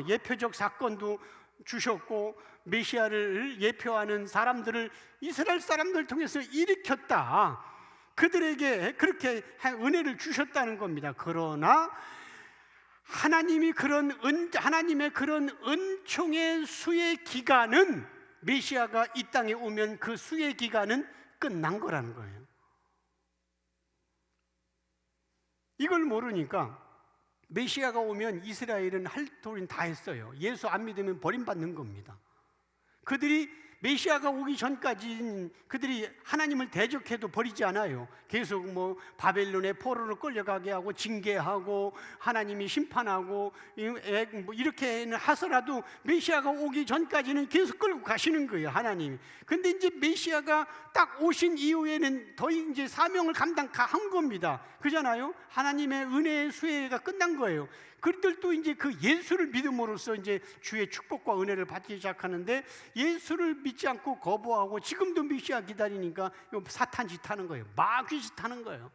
S1: 예표적 사건도 주셨고, 메시아를 예표하는 사람들을 이스라엘 사람들 통해서 일으켰다. 그들에게 그렇게 은혜를 주셨다는 겁니다. 그러나 하나님의 그런 은총의 수의 기간은, 메시아가 이 땅에 오면 그 수의 기간은 끝난 거라는 거예요. 이걸 모르니까 메시아가 오면 이스라엘은 할 도리는 다 했어요. 예수 안 믿으면 버림받는 겁니다. 그들이 메시아가 오기 전까지는 그들이 하나님을 대적해도 버리지 않아요. 계속 뭐 바벨론의 포로로 끌려가게 하고 징계하고 하나님이 심판하고 이렇게는 하더라도 메시아가 오기 전까지는 계속 끌고 가시는 거예요, 하나님이. 근데 이제 메시아가 딱 오신 이후에는 더 이제 사명을 감당한 겁니다. 그잖아요. 하나님의 은혜의 수혜가 끝난 거예요. 그들도 이제 그 예수를 믿음으로써 이제 주의 축복과 은혜를 받기 시작하는데, 예수를 믿지 않고 거부하고 지금도 메시아 기다리니까 사탄 짓 하는 거예요. 마귀 짓 하는 거예요.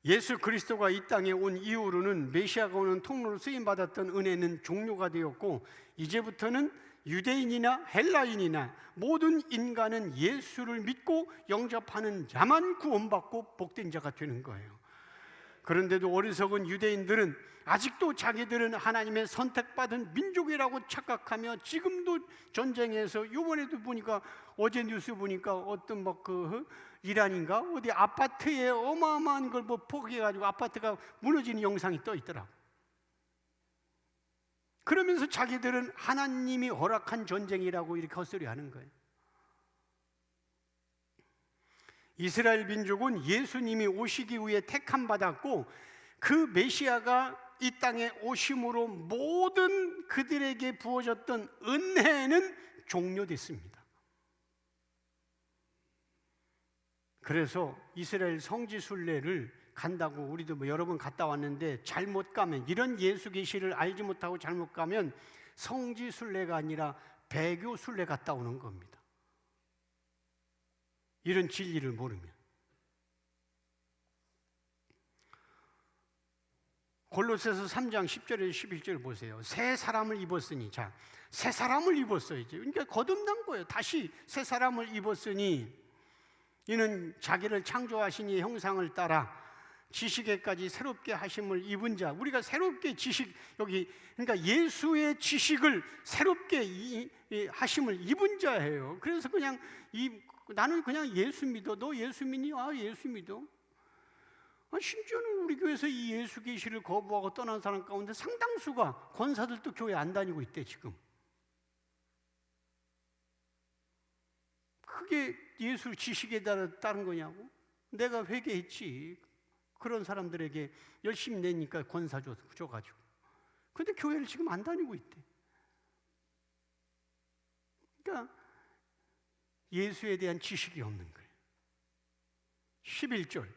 S1: 예수 그리스도가 이 땅에 온 이후로는 메시아가 오는 통로로 쓰임받았던 은혜는 종료가 되었고, 이제부터는 유대인이나 헬라인이나 모든 인간은 예수를 믿고 영접하는 자만 구원받고 복된 자가 되는 거예요. 그런데도 어리석은 유대인들은 아직도 자기들은 하나님의 선택받은 민족이라고 착각하며 지금도 전쟁에서, 이번에도 보니까 어제 뉴스 보니까 어떤 이란인가 어디 아파트에 어마어마한 걸 포기해가지고 아파트가 무너지는 영상이 떠 있더라고. 그러면서 자기들은 하나님이 허락한 전쟁이라고 이렇게 헛소리하는 거예요. 이스라엘 민족은 예수님이 오시기 위해 택함 받았고, 그 메시아가 이 땅에 오심으로 모든 그들에게 부어졌던 은혜는 종료됐습니다. 그래서 이스라엘 성지 순례를 간다고 우리도 뭐 여러 번 갔다 왔는데 잘못 가면, 이런 예수 계시를 알지 못하고 잘못 가면 성지 순례가 아니라 배교 순례 갔다 오는 겁니다. 이런 진리를 모르면. 골로새서 3장 10절에서 11절 보세요. 새 사람을 입었으니, 자, 새 사람을 입었어요. 이제 그러니까 거듭난 거예요. 다시 새 사람을 입었으니 이는 자기를 창조하신 이 형상을 따라 지식에까지 새롭게 하심을 입은 자. 우리가 새롭게 지식, 여기 그러니까 예수의 지식을 새롭게 하심을 입은 자예요. 그래서 그냥 나는 그냥 예수 믿어. 너 예수 믿니? 아, 예수 믿어. 심지어는 우리 교회에서 이 예수 계시를 거부하고 떠난 사람 가운데 상당수가, 권사들도 교회 안 다니고 있대 지금. 그게 예수 지식에 따른 거냐고? 내가 회개했지. 그런 사람들에게 열심히 내니까 권사 줘가지고. 근데 교회를 지금 안 다니고 있대. 그러니까 예수에 대한 지식이 없는 거예요. 11절.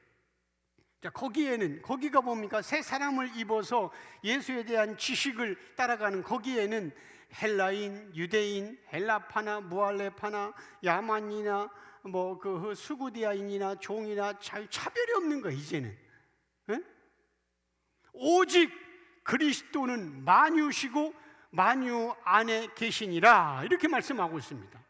S1: 자, 거기가 뭡니까? 새 사람을 입어서 예수에 대한 지식을 따라가는, 거기에는 헬라인, 유대인, 헬라파나, 무할레파나, 야만이나 뭐 그 수구디아인이나 종이나 차별이 없는 거예요. 이제는. 에? 오직 그리스도는 만유시고 만유 안에 계시니라, 이렇게 말씀하고 있습니다.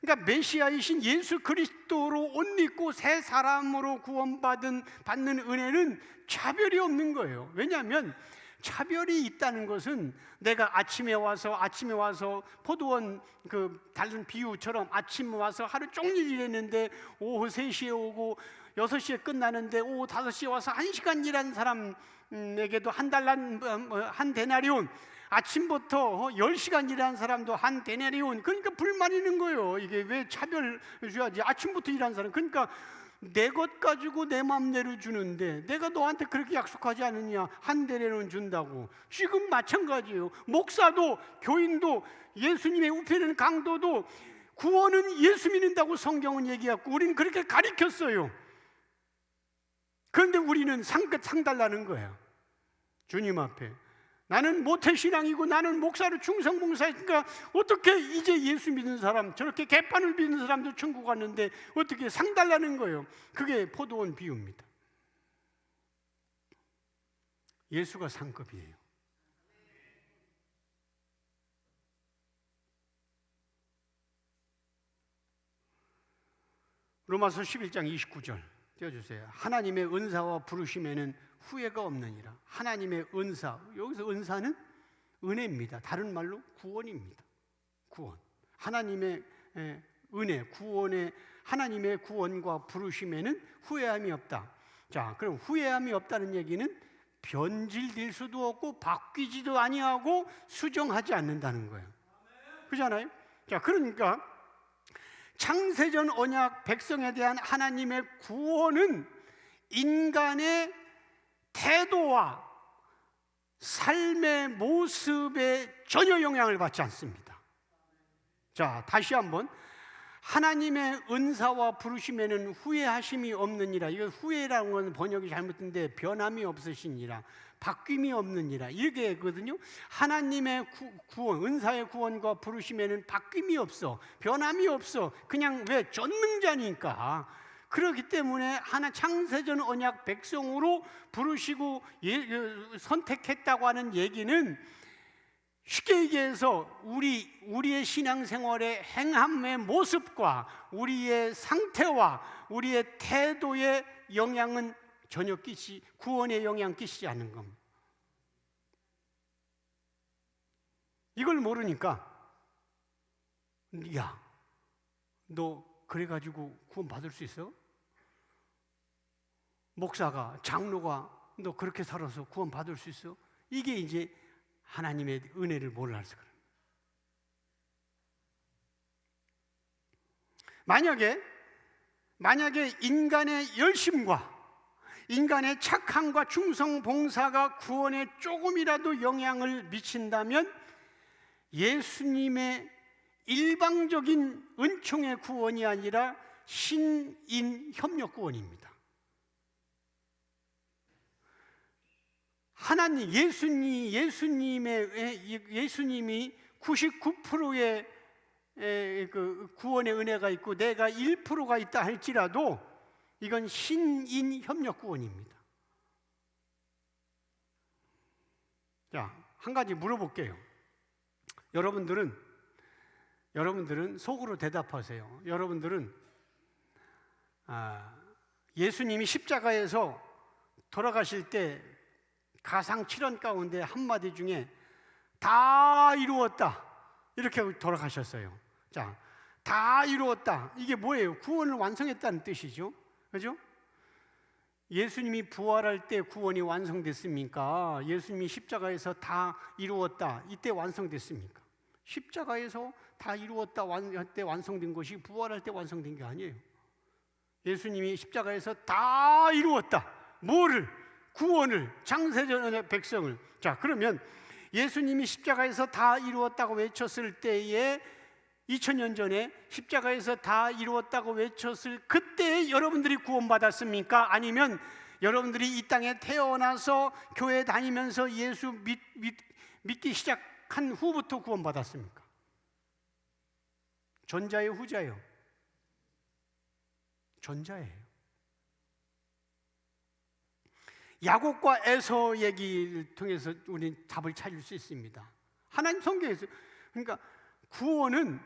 S1: 그러니까 메시아이신 예수 그리스도로 옷 입고 새 사람으로 구원받는 은혜는 차별이 없는 거예요. 왜냐하면 차별이 있다는 것은 내가 아침에 와서 포도원 다른 비유처럼 아침에 와서 하루 종일 일했는데 오후 3시에 오고 6시에 끝나는데 오후 5시에 와서 1시간 일한 사람에게도 한 데나리온, 아침부터 10시간 일한 사람도 한 데나리온. 그러니까 불만 있는 거예요. 이게 왜 차별 줘야지? 아침부터 일한 사람. 그러니까 내 것 가지고 내 맘대로 주는데 내가 너한테 그렇게 약속하지 않느냐? 한 데나리온 준다고. 지금 마찬가지예요. 목사도, 교인도, 예수님의 우편에는 강도도 구원은 예수 믿는다고 성경은 얘기하고 우리는 그렇게 가르쳤어요. 그런데 우리는 상달라는 거예요. 주님 앞에. 나는 모태신앙이고 나는 목사로 충성봉사니까 어떻게 이제 예수 믿는 사람, 저렇게 개판을 믿는 사람도 천국 갔는데 어떻게 상달라는 거예요. 그게 포도원 비유입니다. 예수가 상급이에요. 로마서 11장 29절 띄워주세요. 하나님의 은사와 부르심에는 후회가 없느니라. 하나님의 은사, 여기서 은사는 은혜입니다. 다른 말로 구원입니다. 구원. 하나님의 은혜, 하나님의 구원과 부르심에는 후회함이 없다. 자, 그럼 후회함이 없다는 얘기는 변질될 수도 없고 바뀌지도 아니하고 수정하지 않는다는 거예요. 그렇잖아요? 자, 그러니까 창세전 언약 백성에 대한 하나님의 구원은 인간의 태도와 삶의 모습에 전혀 영향을 받지 않습니다. 자, 다시 한번. 하나님의 은사와 부르심에는 후회하심이 없느니라. 이거 후회라는 건 번역이 잘못된데 변함이 없으시니라, 바뀜이 없느니라, 이렇게 했거든요. 하나님의 구원, 은사의 구원과 부르심에는 바뀜이 없어, 변함이 없어. 그냥 왜? 전능자니까. 그렇기 때문에 창세전 언약 백성으로 부르시고 선택했다고 하는 얘기는 쉽게 얘기해서 우리의 신앙생활의 행함의 모습과 우리의 상태와 우리의 태도의 영향은 전혀 구원에 영향 끼치지 않는 겁니다. 이걸 모르니까 야, 너 그래가지고 구원 받을 수 있어? 목사가, 장로가 너 그렇게 살아서 구원 받을 수 있어? 이게 이제 하나님의 은혜를 몰라서 그래요. 만약에 인간의 열심과 인간의 착함과 충성 봉사가 구원에 조금이라도 영향을 미친다면 예수님의 일방적인 은총의 구원이 아니라 신인 협력 구원입니다. 하나님, 예수님이 99%의 그 구원의 은혜가 있고 내가 1%가 있다 할지라도 이건 신인 협력 구원입니다. 자, 한 가지 물어볼게요. 여러분들은 속으로 대답하세요. 여러분들은 예수님이 십자가에서 돌아가실 때 가상 7원 가운데 한마디 중에 다 이루었다 이렇게 돌아가셨어요. 자, 다 이루었다, 이게 뭐예요? 구원을 완성했다는 뜻이죠. 그죠? 예수님이 부활할 때 구원이 완성됐습니까? 예수님이 십자가에서 다 이루었다 이때 완성됐습니까? 십자가에서 다 이루었다 할 때 완성된 것이 부활할 때 완성된 게 아니에요. 예수님이 십자가에서 다 이루었다, 뭐를? 구원을, 창세전의 백성을. 자, 그러면 예수님이 십자가에서 다 이루었다고 외쳤을 때에 2000년 전에 십자가에서 다 이루었다고 외쳤을 그때에 여러분들이 구원받았습니까? 아니면 여러분들이 이 땅에 태어나서 교회 다니면서 예수 믿기 시작한 후부터 구원받았습니까? 전자예요, 후자예요? 전자예요. 야곱과 에서 얘기를 통해서 우리는 답을 찾을 수 있습니다. 하나님 성경에서, 그러니까 구원은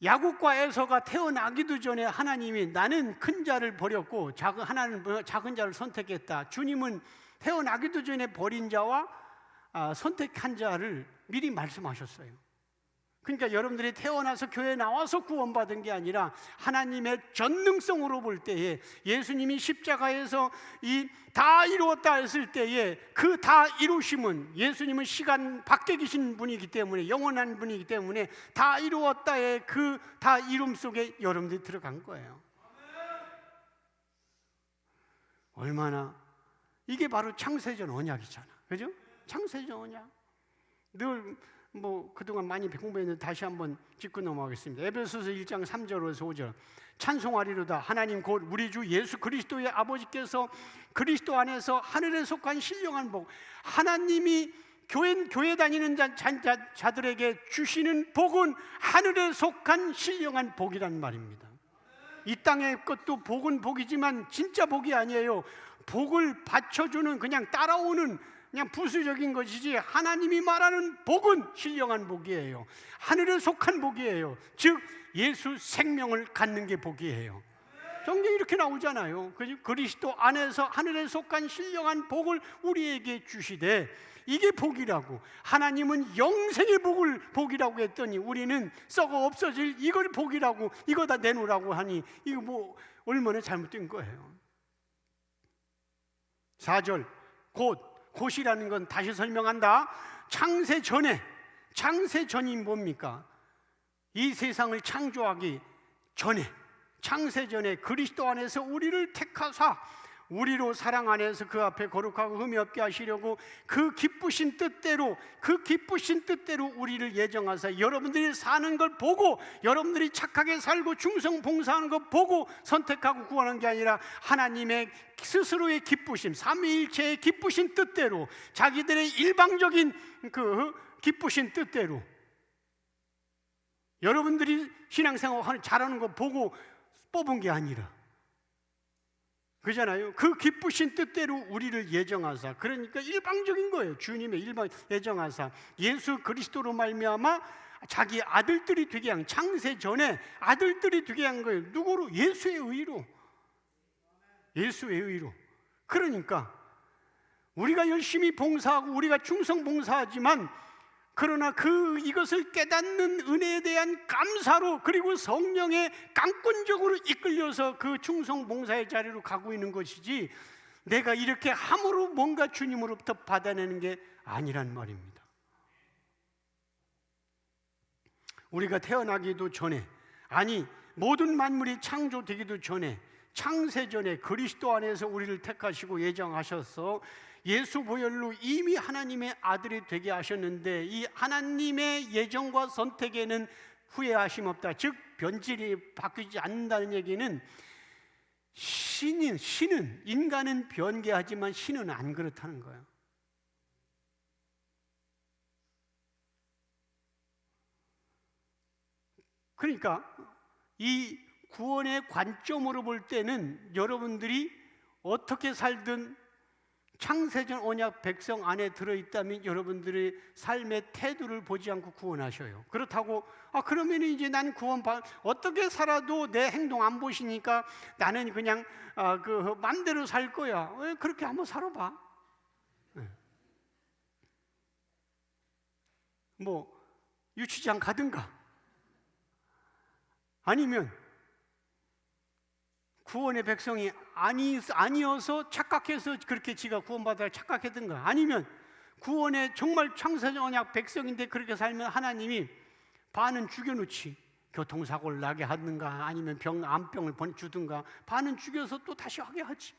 S1: 야곱과 에서가 태어나기도 전에 하나님이 나는 큰 자를 버렸고 하나는 작은 자를 선택했다. 주님은 태어나기도 전에 버린 자와 선택한 자를 미리 말씀하셨어요. 그러니까 여러분들이 태어나서 교회에 나와서 구원받은 게 아니라 하나님의 전능성으로 볼 때에 예수님이 십자가에서 이 다 이루었다 했을 때에 그 다 이루심은, 예수님은 시간 밖에 계신 분이기 때문에, 영원한 분이기 때문에 다 이루었다의 그 다 이룸 속에 여러분들이 들어간 거예요. 얼마나, 이게 바로 창세전 언약이잖아, 그죠? 창세전 언약. 늘 그동안 많이 공부했는데 다시 한번 짚고 넘어가겠습니다. 에베소서 1장 3절에서 5절. 찬송하리로다 하나님 곧 우리 주 예수 그리스도의 아버지께서 그리스도 안에서 하늘에 속한 신령한 복, 하나님이 교회 다니는 자들에게 주시는 복은 하늘에 속한 신령한 복이란 말입니다. 이 땅의 것도 복은 복이지만 진짜 복이 아니에요. 복을 받쳐주는, 그냥 따라오는 그냥 부수적인 것이지, 하나님이 말하는 복은 신령한 복이에요. 하늘에 속한 복이에요. 즉 예수 생명을 갖는 게 복이에요. 성경이 이렇게 나오잖아요. 그리스도 안에서 하늘에 속한 신령한 복을 우리에게 주시되, 이게 복이라고. 하나님은 영생의 복이라고 했더니 우리는 썩어 없어질 이걸 복이라고, 이거 다 내놓으라고 하니 이거 얼마나 잘못된 거예요. 4절 곧이라는 건 다시 설명한다. 창세 전이 뭡니까? 이 세상을 창조하기 전에, 창세 전에 그리스도 안에서 우리를 택하사 우리로 사랑 안에서 그 앞에 거룩하고 흠이 없게 하시려고 그 기쁘신 뜻대로 우리를 예정하사 여러분들이 사는 걸 보고, 여러분들이 착하게 살고 충성 봉사하는 걸 보고 선택하고 구원한 게 아니라 하나님의 스스로의 기쁘심, 삼위일체의 기쁘신 뜻대로, 자기들의 일방적인 그 기쁘신 뜻대로 여러분들이 신앙생활 잘하는 거 보고 뽑은 게 아니라, 그잖아요. 그 기쁘신 뜻대로 우리를 예정하사, 그러니까 일방적인 거예요. 주님의 일방 예정하사 예수 그리스도로 말미암아 자기 아들들이 되게 한, 창세 전에 아들들이 되게 한 거예요. 누구로? 예수의 의로. 그러니까 우리가 열심히 봉사하고 우리가 충성 봉사하지만, 그러나 이것을 깨닫는 은혜에 대한 감사로, 그리고 성령의 강권적으로 이끌려서 그 충성 봉사의 자리로 가고 있는 것이지, 내가 이렇게 함으로 뭔가 주님으로부터 받아내는 게 아니란 말입니다. 우리가 태어나기도 전에, 아니 모든 만물이 창조되기도 전에, 창세전에 그리스도 안에서 우리를 택하시고 예정하셔서 예수 보혈로 이미 하나님의 아들이 되게 하셨는데, 이 하나님의 예정과 선택에는 후회하심 없다. 즉 변질이 바뀌지 않는다는 얘기는 신은 인간은 변개하지만 신은 안 그렇다는 거예요. 그러니까 이 구원의 관점으로 볼 때는 여러분들이 어떻게 살든 창세전 언약 백성 안에 들어있다면 여러분들의 삶의 태도를 보지 않고 구원하셔요. 그렇다고 그러면 이제 난 어떻게 살아도 내 행동 안 보시니까 나는 그냥 그 맘대로 살 거야. 왜 그렇게 한번 살아봐. 뭐 유치장 가든가 아니면 구원의 백성이 아니어서 착각해서 그렇게 지가 구원받아 착각했던가 아니면 구원의 정말 창세전 언약 백성인데 그렇게 살면 하나님이 반은 죽여놓지 교통사고를 나게 하든가 아니면 암병을 주든가 반은 죽여서 또 다시 하게 하지.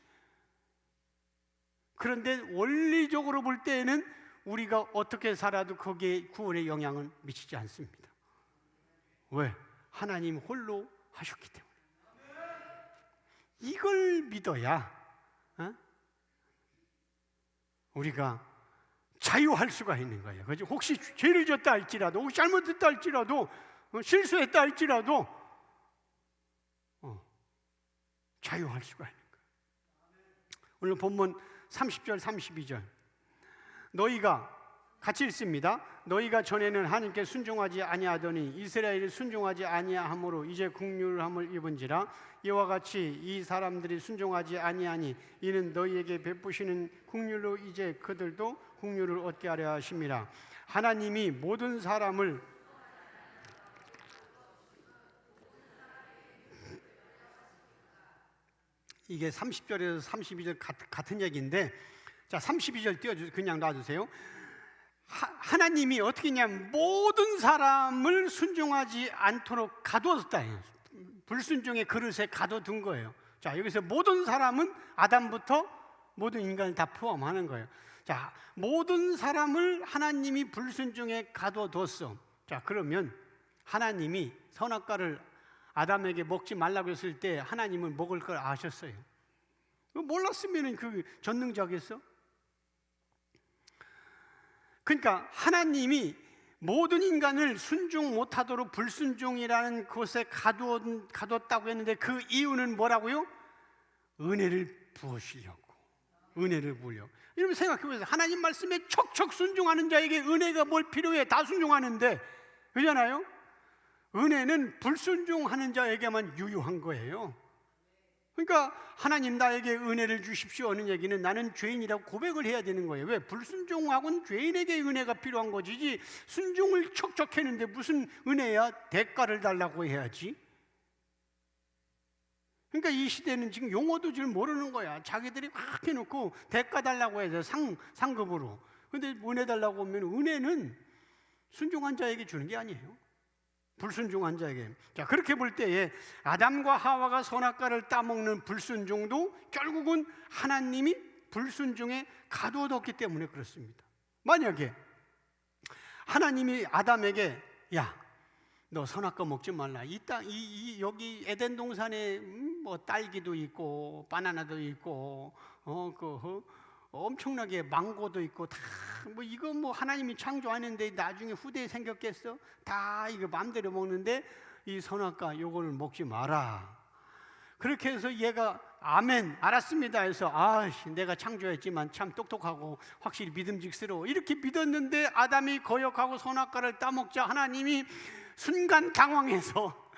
S1: 그런데 원리적으로 볼 때에는 우리가 어떻게 살아도 거기에 구원의 영향은 미치지 않습니다. 왜? 하나님 홀로 하셨기 때문에. 이걸 믿어야 우리가 자유할 수가 있는 거예요. 그죠? 혹시 죄를 졌다 할지라도, 혹시 잘못했다 할지라도, 실수했다 할지라도 자유할 수가 있는 거예요. 오늘 본문 30절 32절 너희가 같이 읽습니다. 너희가 전에는 하나님께 순종하지 아니하더니 이스라엘이 순종하지 아니함으로 이제 긍휼함을 입은지라. 이와 같이 이 사람들이 순종하지 아니하니 이는 너희에게 베푸시는 긍휼로 이제 그들도 긍휼을 얻게 하려 하심이라. 하나님이 모든 사람을 이게 30절에서 32절 같은 얘기인데, 자 32절 띄워주세요. 그냥 놔주세요. 하나님이 어떻게 했냐면 모든 사람을 순종하지 않도록 가두었다. 불순종의 그릇에 가둬둔 거예요. 자 여기서 모든 사람은 아담부터 모든 인간을 다 포함하는 거예요. 자 모든 사람을 하나님이 불순종에 가둬뒀어. 자 그러면 하나님이 선악과를 아담에게 먹지 말라고 했을 때 하나님은 먹을 걸 아셨어요. 몰랐으면 그 전능자겠어? 그러니까 하나님이 모든 인간을 순종 못하도록 불순종이라는 곳에 가뒀다고 했는데 그 이유는 뭐라고요? 은혜를 부으시려고. 은혜를 부으려고. 여러분 생각해보세요. 하나님 말씀에 척척 순종하는 자에게 은혜가 뭘 필요해? 다 순종하는데. 그렇잖아요? 은혜는 불순종하는 자에게만 유효한 거예요. 그러니까 하나님 나에게 은혜를 주십시오 하는 얘기는 나는 죄인이라고 고백을 해야 되는 거예요. 왜? 불순종하고는 죄인에게 은혜가 필요한 것이지 순종을 척척 했는데 무슨 은혜야? 대가를 달라고 해야지. 그러니까 이 시대는 지금 용어도 잘 모르는 거야. 자기들이 확 해놓고 대가 달라고 해야 돼. 상급으로. 근데 은혜 달라고 하면 은혜는 순종한 자에게 주는 게 아니에요. 불순종한 자에게. 자 그렇게 볼 때에 아담과 하와가 선악과를 따먹는 불순종도 결국은 하나님이 불순종에 가둬뒀기 때문에 그렇습니다. 만약에 하나님이 아담에게 야, 너 선악과 먹지 말라. 여기 에덴 동산에 뭐 딸기도 있고 바나나도 있고 엄청나게 망고도 있고 다 뭐 이거 뭐 하나님이 창조하는데 나중에 후대에 생겼겠어? 다 이거 마음대로 먹는데 이 선악과 요거를 먹지 마라. 그렇게 해서 얘가 아멘 알았습니다 해서 내가 창조했지만 참 똑똑하고 확실히 믿음직스러워 이렇게 믿었는데 아담이 거역하고 선악과를 따먹자 하나님이 순간 당황해서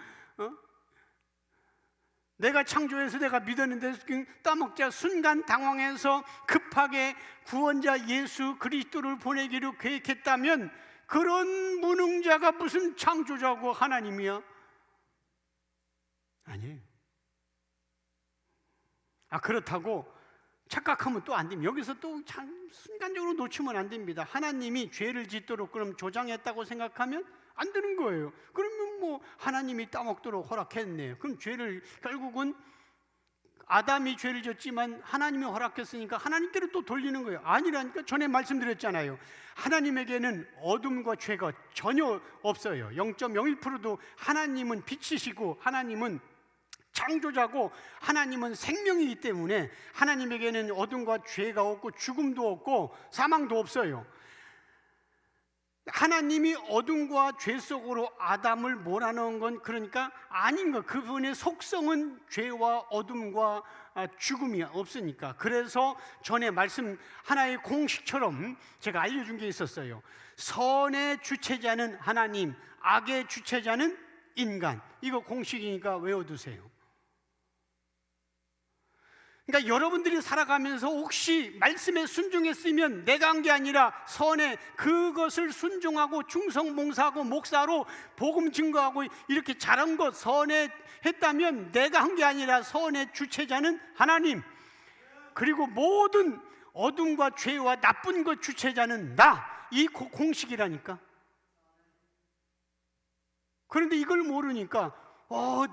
S1: 내가 창조해서 내가 믿었는데 따먹자 순간 당황해서 급하게 구원자 예수 그리스도를 보내기로 계획했다면 그런 무능자가 무슨 창조자고 하나님이야? 아니에요. 그렇다고 착각하면 또 안 됩니다. 여기서 또 참 순간적으로 놓치면 안 됩니다. 하나님이 죄를 짓도록 그럼 조장했다고 생각하면 안 되는 거예요. 그러면 뭐 하나님이 따먹도록 허락했네. 그럼 죄를 결국은 아담이 죄를 졌지만 하나님이 허락했으니까 하나님께로 또 돌리는 거예요. 아니라니까. 전에 말씀드렸잖아요. 하나님에게는 어둠과 죄가 전혀 없어요. 0.01%도. 하나님은 빛이시고 하나님은 창조자고 하나님은 생명이기 때문에 하나님에게는 어둠과 죄가 없고 죽음도 없고 사망도 없어요. 하나님이 어둠과 죄 속으로 아담을 몰아넣은 건 그러니까 아닌 거. 그분의 속성은 죄와 어둠과 죽음이 없으니까. 그래서 전에 말씀 하나의 공식처럼 제가 알려준 게 있었어요. 선의 주체자는 하나님, 악의 주체자는 인간. 이거 공식이니까 외워두세요. 그러니까 여러분들이 살아가면서 혹시 말씀에 순종했으면 내가 한 게 아니라 선에 그것을 순종하고 충성봉사하고 목사로 복음 증거하고 이렇게 잘한 것 선에 했다면 내가 한 게 아니라 선의 주체자는 하나님, 그리고 모든 어둠과 죄와 나쁜 것 주체자는 나. 이 공식이라니까. 그런데 이걸 모르니까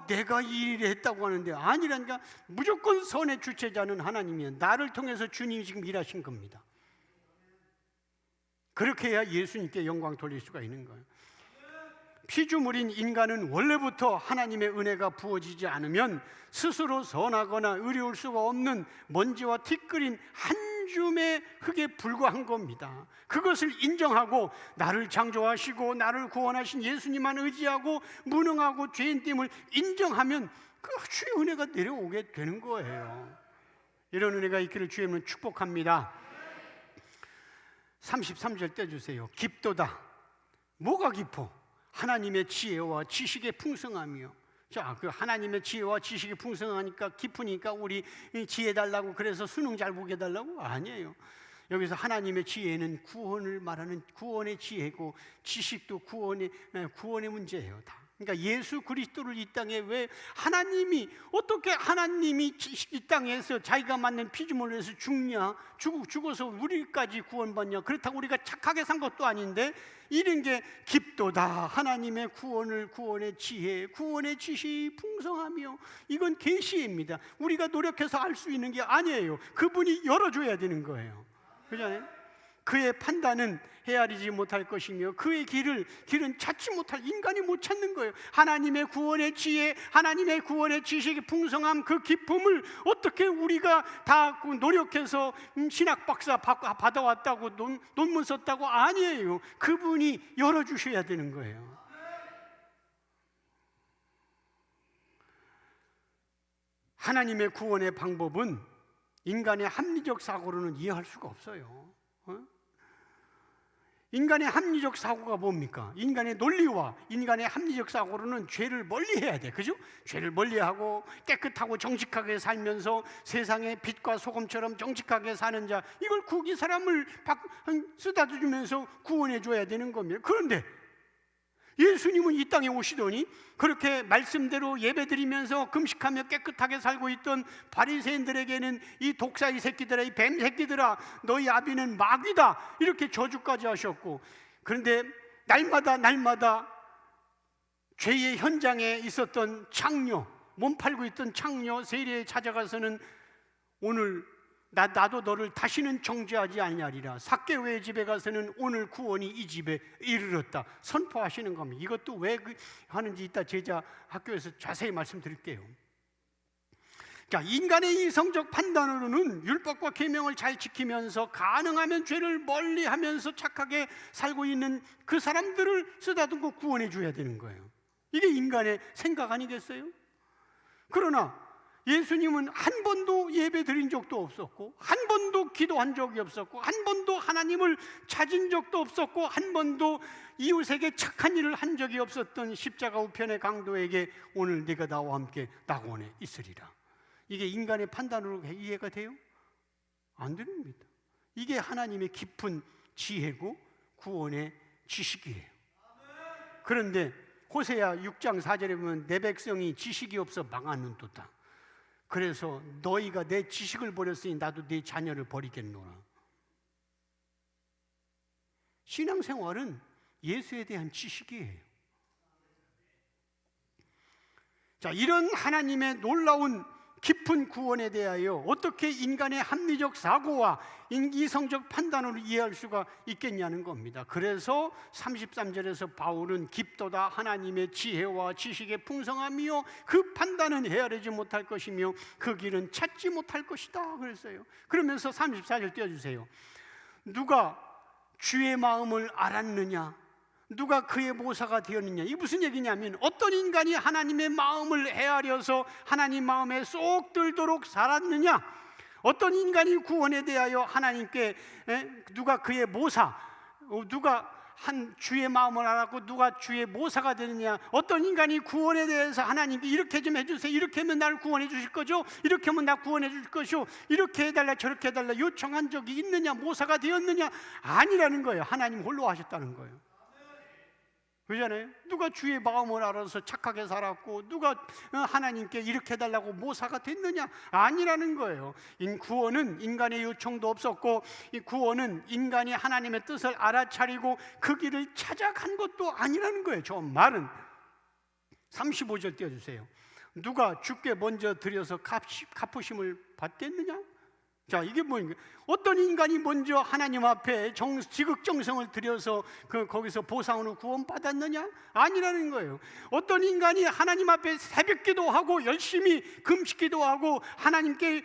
S1: 내가 이 일을 했다고 하는데 아니라니까. 무조건 선의 주체자는 하나님이에요. 나를 통해서 주님이 지금 일하신 겁니다. 그렇게 해야 예수님께 영광 돌릴 수가 있는 거예요. 피조물인 인간은 원래부터 하나님의 은혜가 부어지지 않으면 스스로 선하거나 의로울 수가 없는 먼지와 티끌인 한 줌의 흙에 불과한 겁니다. 그것을 인정하고 나를 창조하시고 나를 구원하신 예수님만 의지하고 무능하고 죄인됨을 인정하면 그 주의 은혜가 내려오게 되는 거예요. 이런 은혜가 있기를 주의 이름으로 축복합니다. 33절 떼주세요. 깊도다. 뭐가 깊어? 하나님의 지혜와 지식의 풍성함이요. 자, 그 하나님의 지혜와 지식이 풍성하니까 깊으니까 우리 지혜 달라고 그래서 수능 잘 보게 달라고? 아니에요. 여기서 하나님의 지혜는 구원을 말하는 구원의 지혜고 지식도 구원의 문제예요. 다. 그러니까 예수 그리스도를 이 땅에 왜 하나님이 어떻게 하나님이 이 땅에서 자기가 만든 피조물을 위해서 죽냐? 죽어서 우리까지 구원받냐? 그렇다고 우리가 착하게 산 것도 아닌데 이런 게 깊도다. 하나님의 구원의 지혜, 구원의 지식이 풍성하며 이건 계시입니다. 우리가 노력해서 알 수 있는 게 아니에요. 그분이 열어줘야 되는 거예요. 그잖아요. 그의 판단은 헤아리지 못할 것이며 그의 길은 찾지 못할, 인간이 못 찾는 거예요. 하나님의 구원의 지혜, 하나님의 구원의 지식이 풍성함, 그 기쁨을 어떻게 우리가 다 노력해서 신학 박사 받아왔다고 논문 썼다고? 아니에요. 그분이 열어주셔야 되는 거예요. 하나님의 구원의 방법은 인간의 합리적 사고로는 이해할 수가 없어요. 인간의 합리적 사고가 뭡니까? 인간의 논리와 인간의 합리적 사고로는 죄를 멀리해야 돼. 그죠? 죄를 멀리하고 깨끗하고 정직하게 살면서 세상의 빛과 소금처럼 정직하게 사는 자, 이걸 이 사람을 쓰다듬으면서 구원해 줘야 되는 겁니다. 그런데 예수님은 이 땅에 오시더니 그렇게 말씀대로 예배드리면서 금식하며 깨끗하게 살고 있던 바리새인들에게는 이 독사의 새끼들아, 이 뱀 새끼들아, 너희 아비는 마귀다, 이렇게 저주까지 하셨고, 그런데 날마다 죄의 현장에 있었던 창녀, 몸 팔고 있던 창녀 세례에 찾아가서는 오늘 나도 너를 다시는 정죄하지 아니하리라. 삭개오의 집에 가서는 오늘 구원이 이 집에 이르렀다 선포하시는 겁니다. 이것도 왜 하는지 이따 제자 학교에서 자세히 말씀드릴게요. 자, 인간의 이성적 판단으로는 율법과 계명을 잘 지키면서 가능하면 죄를 멀리하면서 착하게 살고 있는 그 사람들을 쓰다듬고 구원해 줘야 되는 거예요. 이게 인간의 생각 아니겠어요? 그러나 예수님은 한 번도 예배 드린 적도 없었고, 한 번도 기도한 적이 없었고, 한 번도 하나님을 찾은 적도 없었고, 한 번도 이웃에게 착한 일을 한 적이 없었던 십자가 우편의 강도에게 오늘 네가 나와 함께 낙원에 있으리라. 이게 인간의 판단으로 이해가 돼요? 안 됩니다. 이게 하나님의 깊은 지혜고 구원의 지식이에요. 그런데 호세아 6장 4절에 보면 내 백성이 지식이 없어 망하는도다. 그래서 너희가 내 지식을 버렸으니 나도 네 자녀를 버리겠노라. 신앙생활은 예수에 대한 지식이에요. 자, 이런 하나님의 놀라운 깊은 구원에 대하여 어떻게 인간의 합리적 사고와 이성적 판단으로 이해할 수가 있겠냐는 겁니다. 그래서 33절에서 바울은 깊도다 하나님의 지혜와 지식의 풍성함이요 그 판단은 헤아리지 못할 것이며 그 길은 찾지 못할 것이다 그랬어요. 그러면서 34절 띄워주세요. 누가 주의 마음을 알았느냐, 누가 그의 모사가 되었느냐. 이게 무슨 얘기냐면 어떤 인간이 하나님의 마음을 헤아려서 하나님 마음에 쏙 들도록 살았느냐, 어떤 인간이 구원에 대하여 하나님께 누가 그의 모사, 누가 한 주의 마음을 알았고 누가 주의 모사가 되느냐, 어떤 인간이 구원에 대해서 하나님께 이렇게 좀 해주세요, 이렇게 하면 나를 구원해 주실 거죠, 이렇게 하면 나 구원해 주실 것이요, 이렇게 해달라 저렇게 해달라 요청한 적이 있느냐, 모사가 되었느냐. 아니라는 거예요. 하나님 홀로 하셨다는 거예요. 그러잖아요. 누가 주의 마음을 알아서 착하게 살았고 누가 하나님께 이렇게 해달라고 모사가 됐느냐. 아니라는 거예요. 구원은 인간의 요청도 없었고 이 구원은 인간이 하나님의 뜻을 알아차리고 그 길을 찾아간 것도 아니라는 거예요. 저 말은 35절 띄워주세요. 누가 주께 먼저 드려서 갚으심을 받겠느냐. 자, 이게 뭐인가? 어떤 인간이 먼저 하나님 앞에 지극정성을 들여서 거기서 보상으로 구원받았느냐? 아니라는 거예요. 어떤 인간이 하나님 앞에 새벽기도 하고 열심히 금식기도 하고 하나님께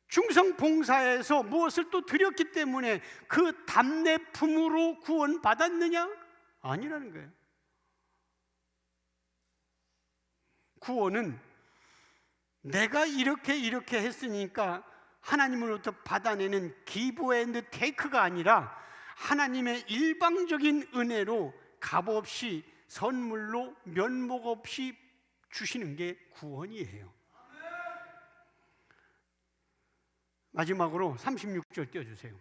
S1: 중성 봉사해서 무엇을 또 드렸기 때문에 그 답례품으로 구원받았느냐? 아니라는 거예요. 구원은 내가 이렇게 했으니까 하나님으로부터 받아내는 기브 앤드 테이크가 아니라 하나님의 일방적인 은혜로 값없이 선물로 면목 없이 주시는 게 구원이에요. 마지막으로 36절 띄워주세요.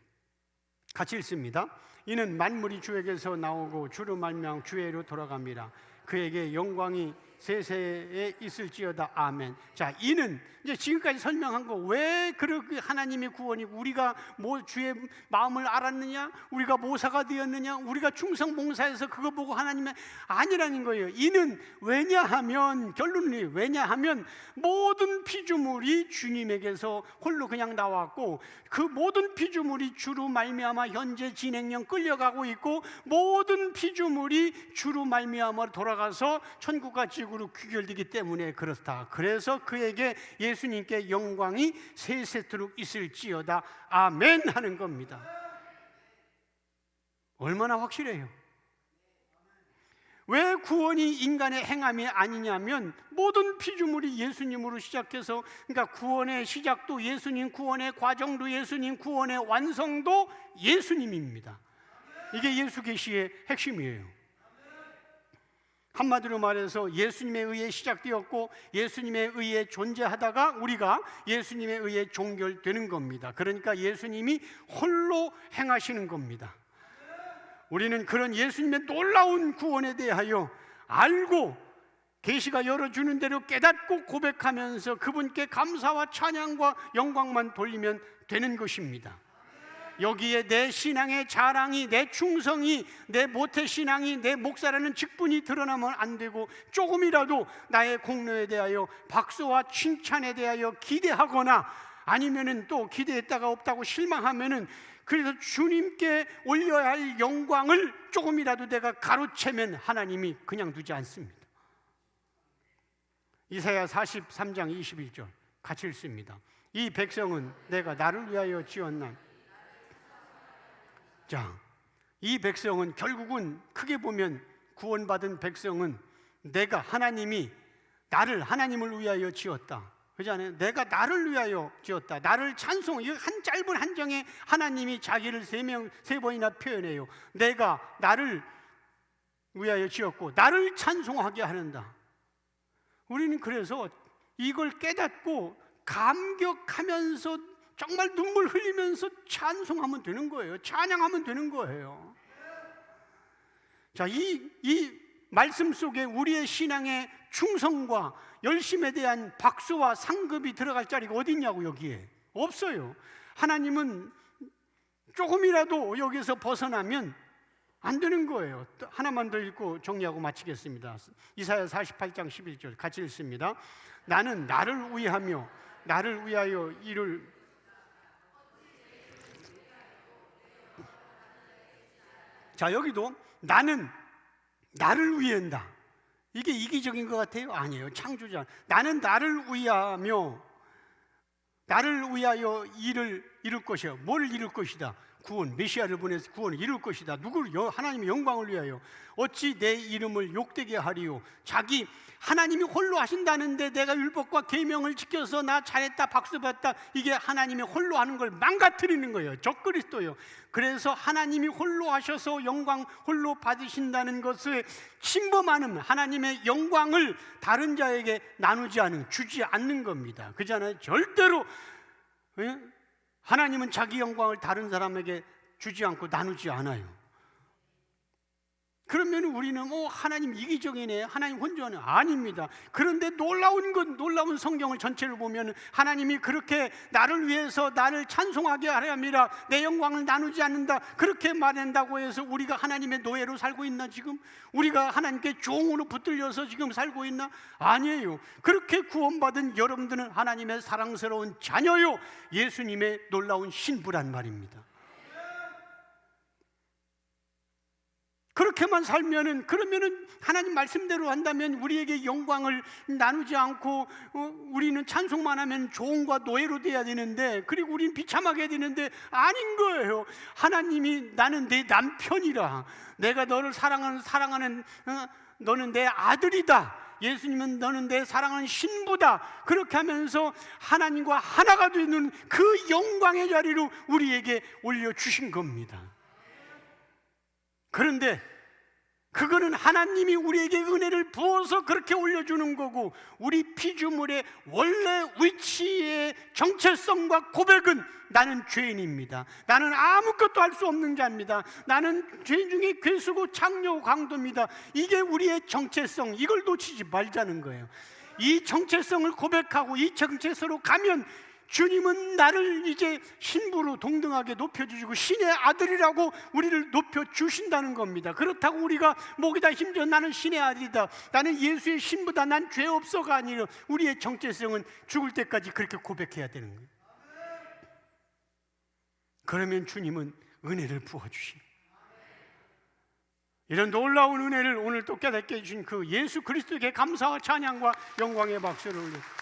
S1: 같이 읽습니다. 이는 만물이 주에게서 나오고 주로 말미암아 주에게로 돌아갑니다. 그에게 영광이 세세에 있을지어다. 아멘. 자, 이는 이제 지금까지 설명한 거 왜 그렇게 하나님의 구원이고 우리가 뭐 주의 마음을 알았느냐, 우리가 모사가 되었느냐, 우리가 충성 봉사해서 그거 보고 하나님의 아니라는 거예요. 이는 왜냐하면, 결론이 왜냐하면 모든 피조물이 주님에게서 홀로 그냥 나왔고 그 모든 피조물이 주로 말미암아 현재 진행형 끌려가고 있고 모든 피조물이 주로 말미암아 돌아가서 천국과 지구로 귀결되기 때문에 그렇다. 그래서 그에게 예수님께 영광이 세세토록 있을지어다. 아멘 하는 겁니다. 얼마나 확실해요. 왜 구원이 인간의 행함이 아니냐면 모든 피조물이 예수님으로 시작해서, 그러니까 구원의 시작도 예수님, 구원의 과정도 예수님, 구원의 완성도 예수님입니다. 이게 예수 계시의 핵심이에요. 한마디로 말해서 예수님에 의해 시작되었고 예수님에 의해 존재하다가 우리가 예수님에 의해 종결되는 겁니다. 그러니까 예수님이 홀로 행하시는 겁니다. 우리는 그런 예수님의 놀라운 구원에 대하여 알고 계시가 열어주는 대로 깨닫고 고백하면서 그분께 감사와 찬양과 영광만 돌리면 되는 것입니다. 여기에 내 신앙의 자랑이, 내 충성이, 내 모태신앙이, 내 목사라는 직분이 드러나면 안 되고 조금이라도 나의 공로에 대하여 박수와 칭찬에 대하여 기대하거나 아니면은 또 기대했다가 없다고 실망하면은 그래서 주님께 올려야 할 영광을 조금이라도 내가 가로채면 하나님이 그냥 두지 않습니다. 이사야 43장 21절 같이 읽습니다. 이 백성은 내가 나를 위하여 지었나. 자, 이 백성은 결국은 크게 보면 구원받은 백성은 내가 하나님이 나를 하나님을 위하여 지었다. 그렇잖아요. 내가 나를 위하여 지었다. 나를 찬송. 이 한 짧은 한 장에 하나님이 자기를 세 번이나 표현해요. 내가 나를 위하여 지었고 나를 찬송하게 하는다. 우리는 그래서 이걸 깨닫고 감격하면서 정말 눈물 흘리면서 찬송하면 되는 거예요. 찬양하면 되는 거예요. 자, 이 말씀 속에 우리의 신앙의 충성과 열심에 대한 박수와 상급이 들어갈 자리가 어디 있냐고. 여기에 없어요. 하나님은 조금이라도 여기서 벗어나면 안 되는 거예요. 또 하나만 더 읽고 정리하고 마치겠습니다. 이사야 48장 11절 같이 읽습니다. 나는 나를 위하며 나를 위하여 이를 자, 여기도 나는 나를 위한다. 이게 이기적인 것 같아요? 아니에요. 창조자. 나는 나를 위하며 나를 위하여 일을 이룰 것이야. 뭘 이룰 것이다? 구원, 메시아를 보내서 구원을 이룰 것이다. 누구를? 하나님의 영광을 위하여. 어찌 내 이름을 욕되게 하리요? 자기 하나님이 홀로 하신다는데 내가 율법과 계명을 지켜서 나 잘했다 박수 받다, 이게 하나님이 홀로 하는 걸 망가뜨리는 거예요. 적그리스도예요. 그래서 하나님이 홀로 하셔서 영광 홀로 받으신다는 것을 침범하는, 하나님의 영광을 다른 자에게 나누지 않은, 주지 않는 겁니다. 그잖아요. 절대로 하나님은 자기 영광을 다른 사람에게 주지 않고 나누지 않아요. 그러면 우리는 하나님 이기적이네, 하나님 혼자네. 아닙니다. 그런데 놀라운 성경을 전체를 보면 하나님이 그렇게 나를 위해서 나를 찬송하게 하려 내 영광을 나누지 않는다, 그렇게 말한다고 해서 우리가 하나님의 노예로 살고 있나? 지금 우리가 하나님께 종으로 붙들려서 지금 살고 있나? 아니에요. 그렇게 구원받은 여러분들은 하나님의 사랑스러운 자녀요, 예수님의 놀라운 신부란 말입니다. 그렇게만 살면은, 그러면은 하나님 말씀대로 한다면 우리에게 영광을 나누지 않고 우리는 찬송만 하면 종과 노예로 돼야 되는데, 그리고 우리는 비참하게 되는데, 아닌 거예요. 하나님이 나는 내 남편이라, 내가 너를 사랑하는 너는 내 아들이다, 예수님은 너는 내 사랑하는 신부다, 그렇게 하면서 하나님과 하나가 되는 그 영광의 자리로 우리에게 올려주신 겁니다. 그런데 그거는 하나님이 우리에게 은혜를 부어서 그렇게 올려주는 거고, 우리 피조물의 원래 위치의 정체성과 고백은 나는 죄인입니다, 나는 아무것도 할 수 없는 자입니다, 나는 죄인 중에 괴수고 창녀 강도입니다, 이게 우리의 정체성. 이걸 놓치지 말자는 거예요. 이 정체성을 고백하고 이 정체성으로 가면 주님은 나를 이제 신부로 동등하게 높여주시고 신의 아들이라고 우리를 높여주신다는 겁니다. 그렇다고 우리가 목에다 힘줘 나는 신의 아들이다, 나는 예수의 신부다, 난 죄 없어가 아니라 우리의 정체성은 죽을 때까지 그렇게 고백해야 되는 거예요. 그러면 주님은 은혜를 부어주십니다. 이런 놀라운 은혜를 오늘 또 깨닫게 해주신 그 예수 그리스도에게 감사와 찬양과 영광의 박수를 올려드립니다.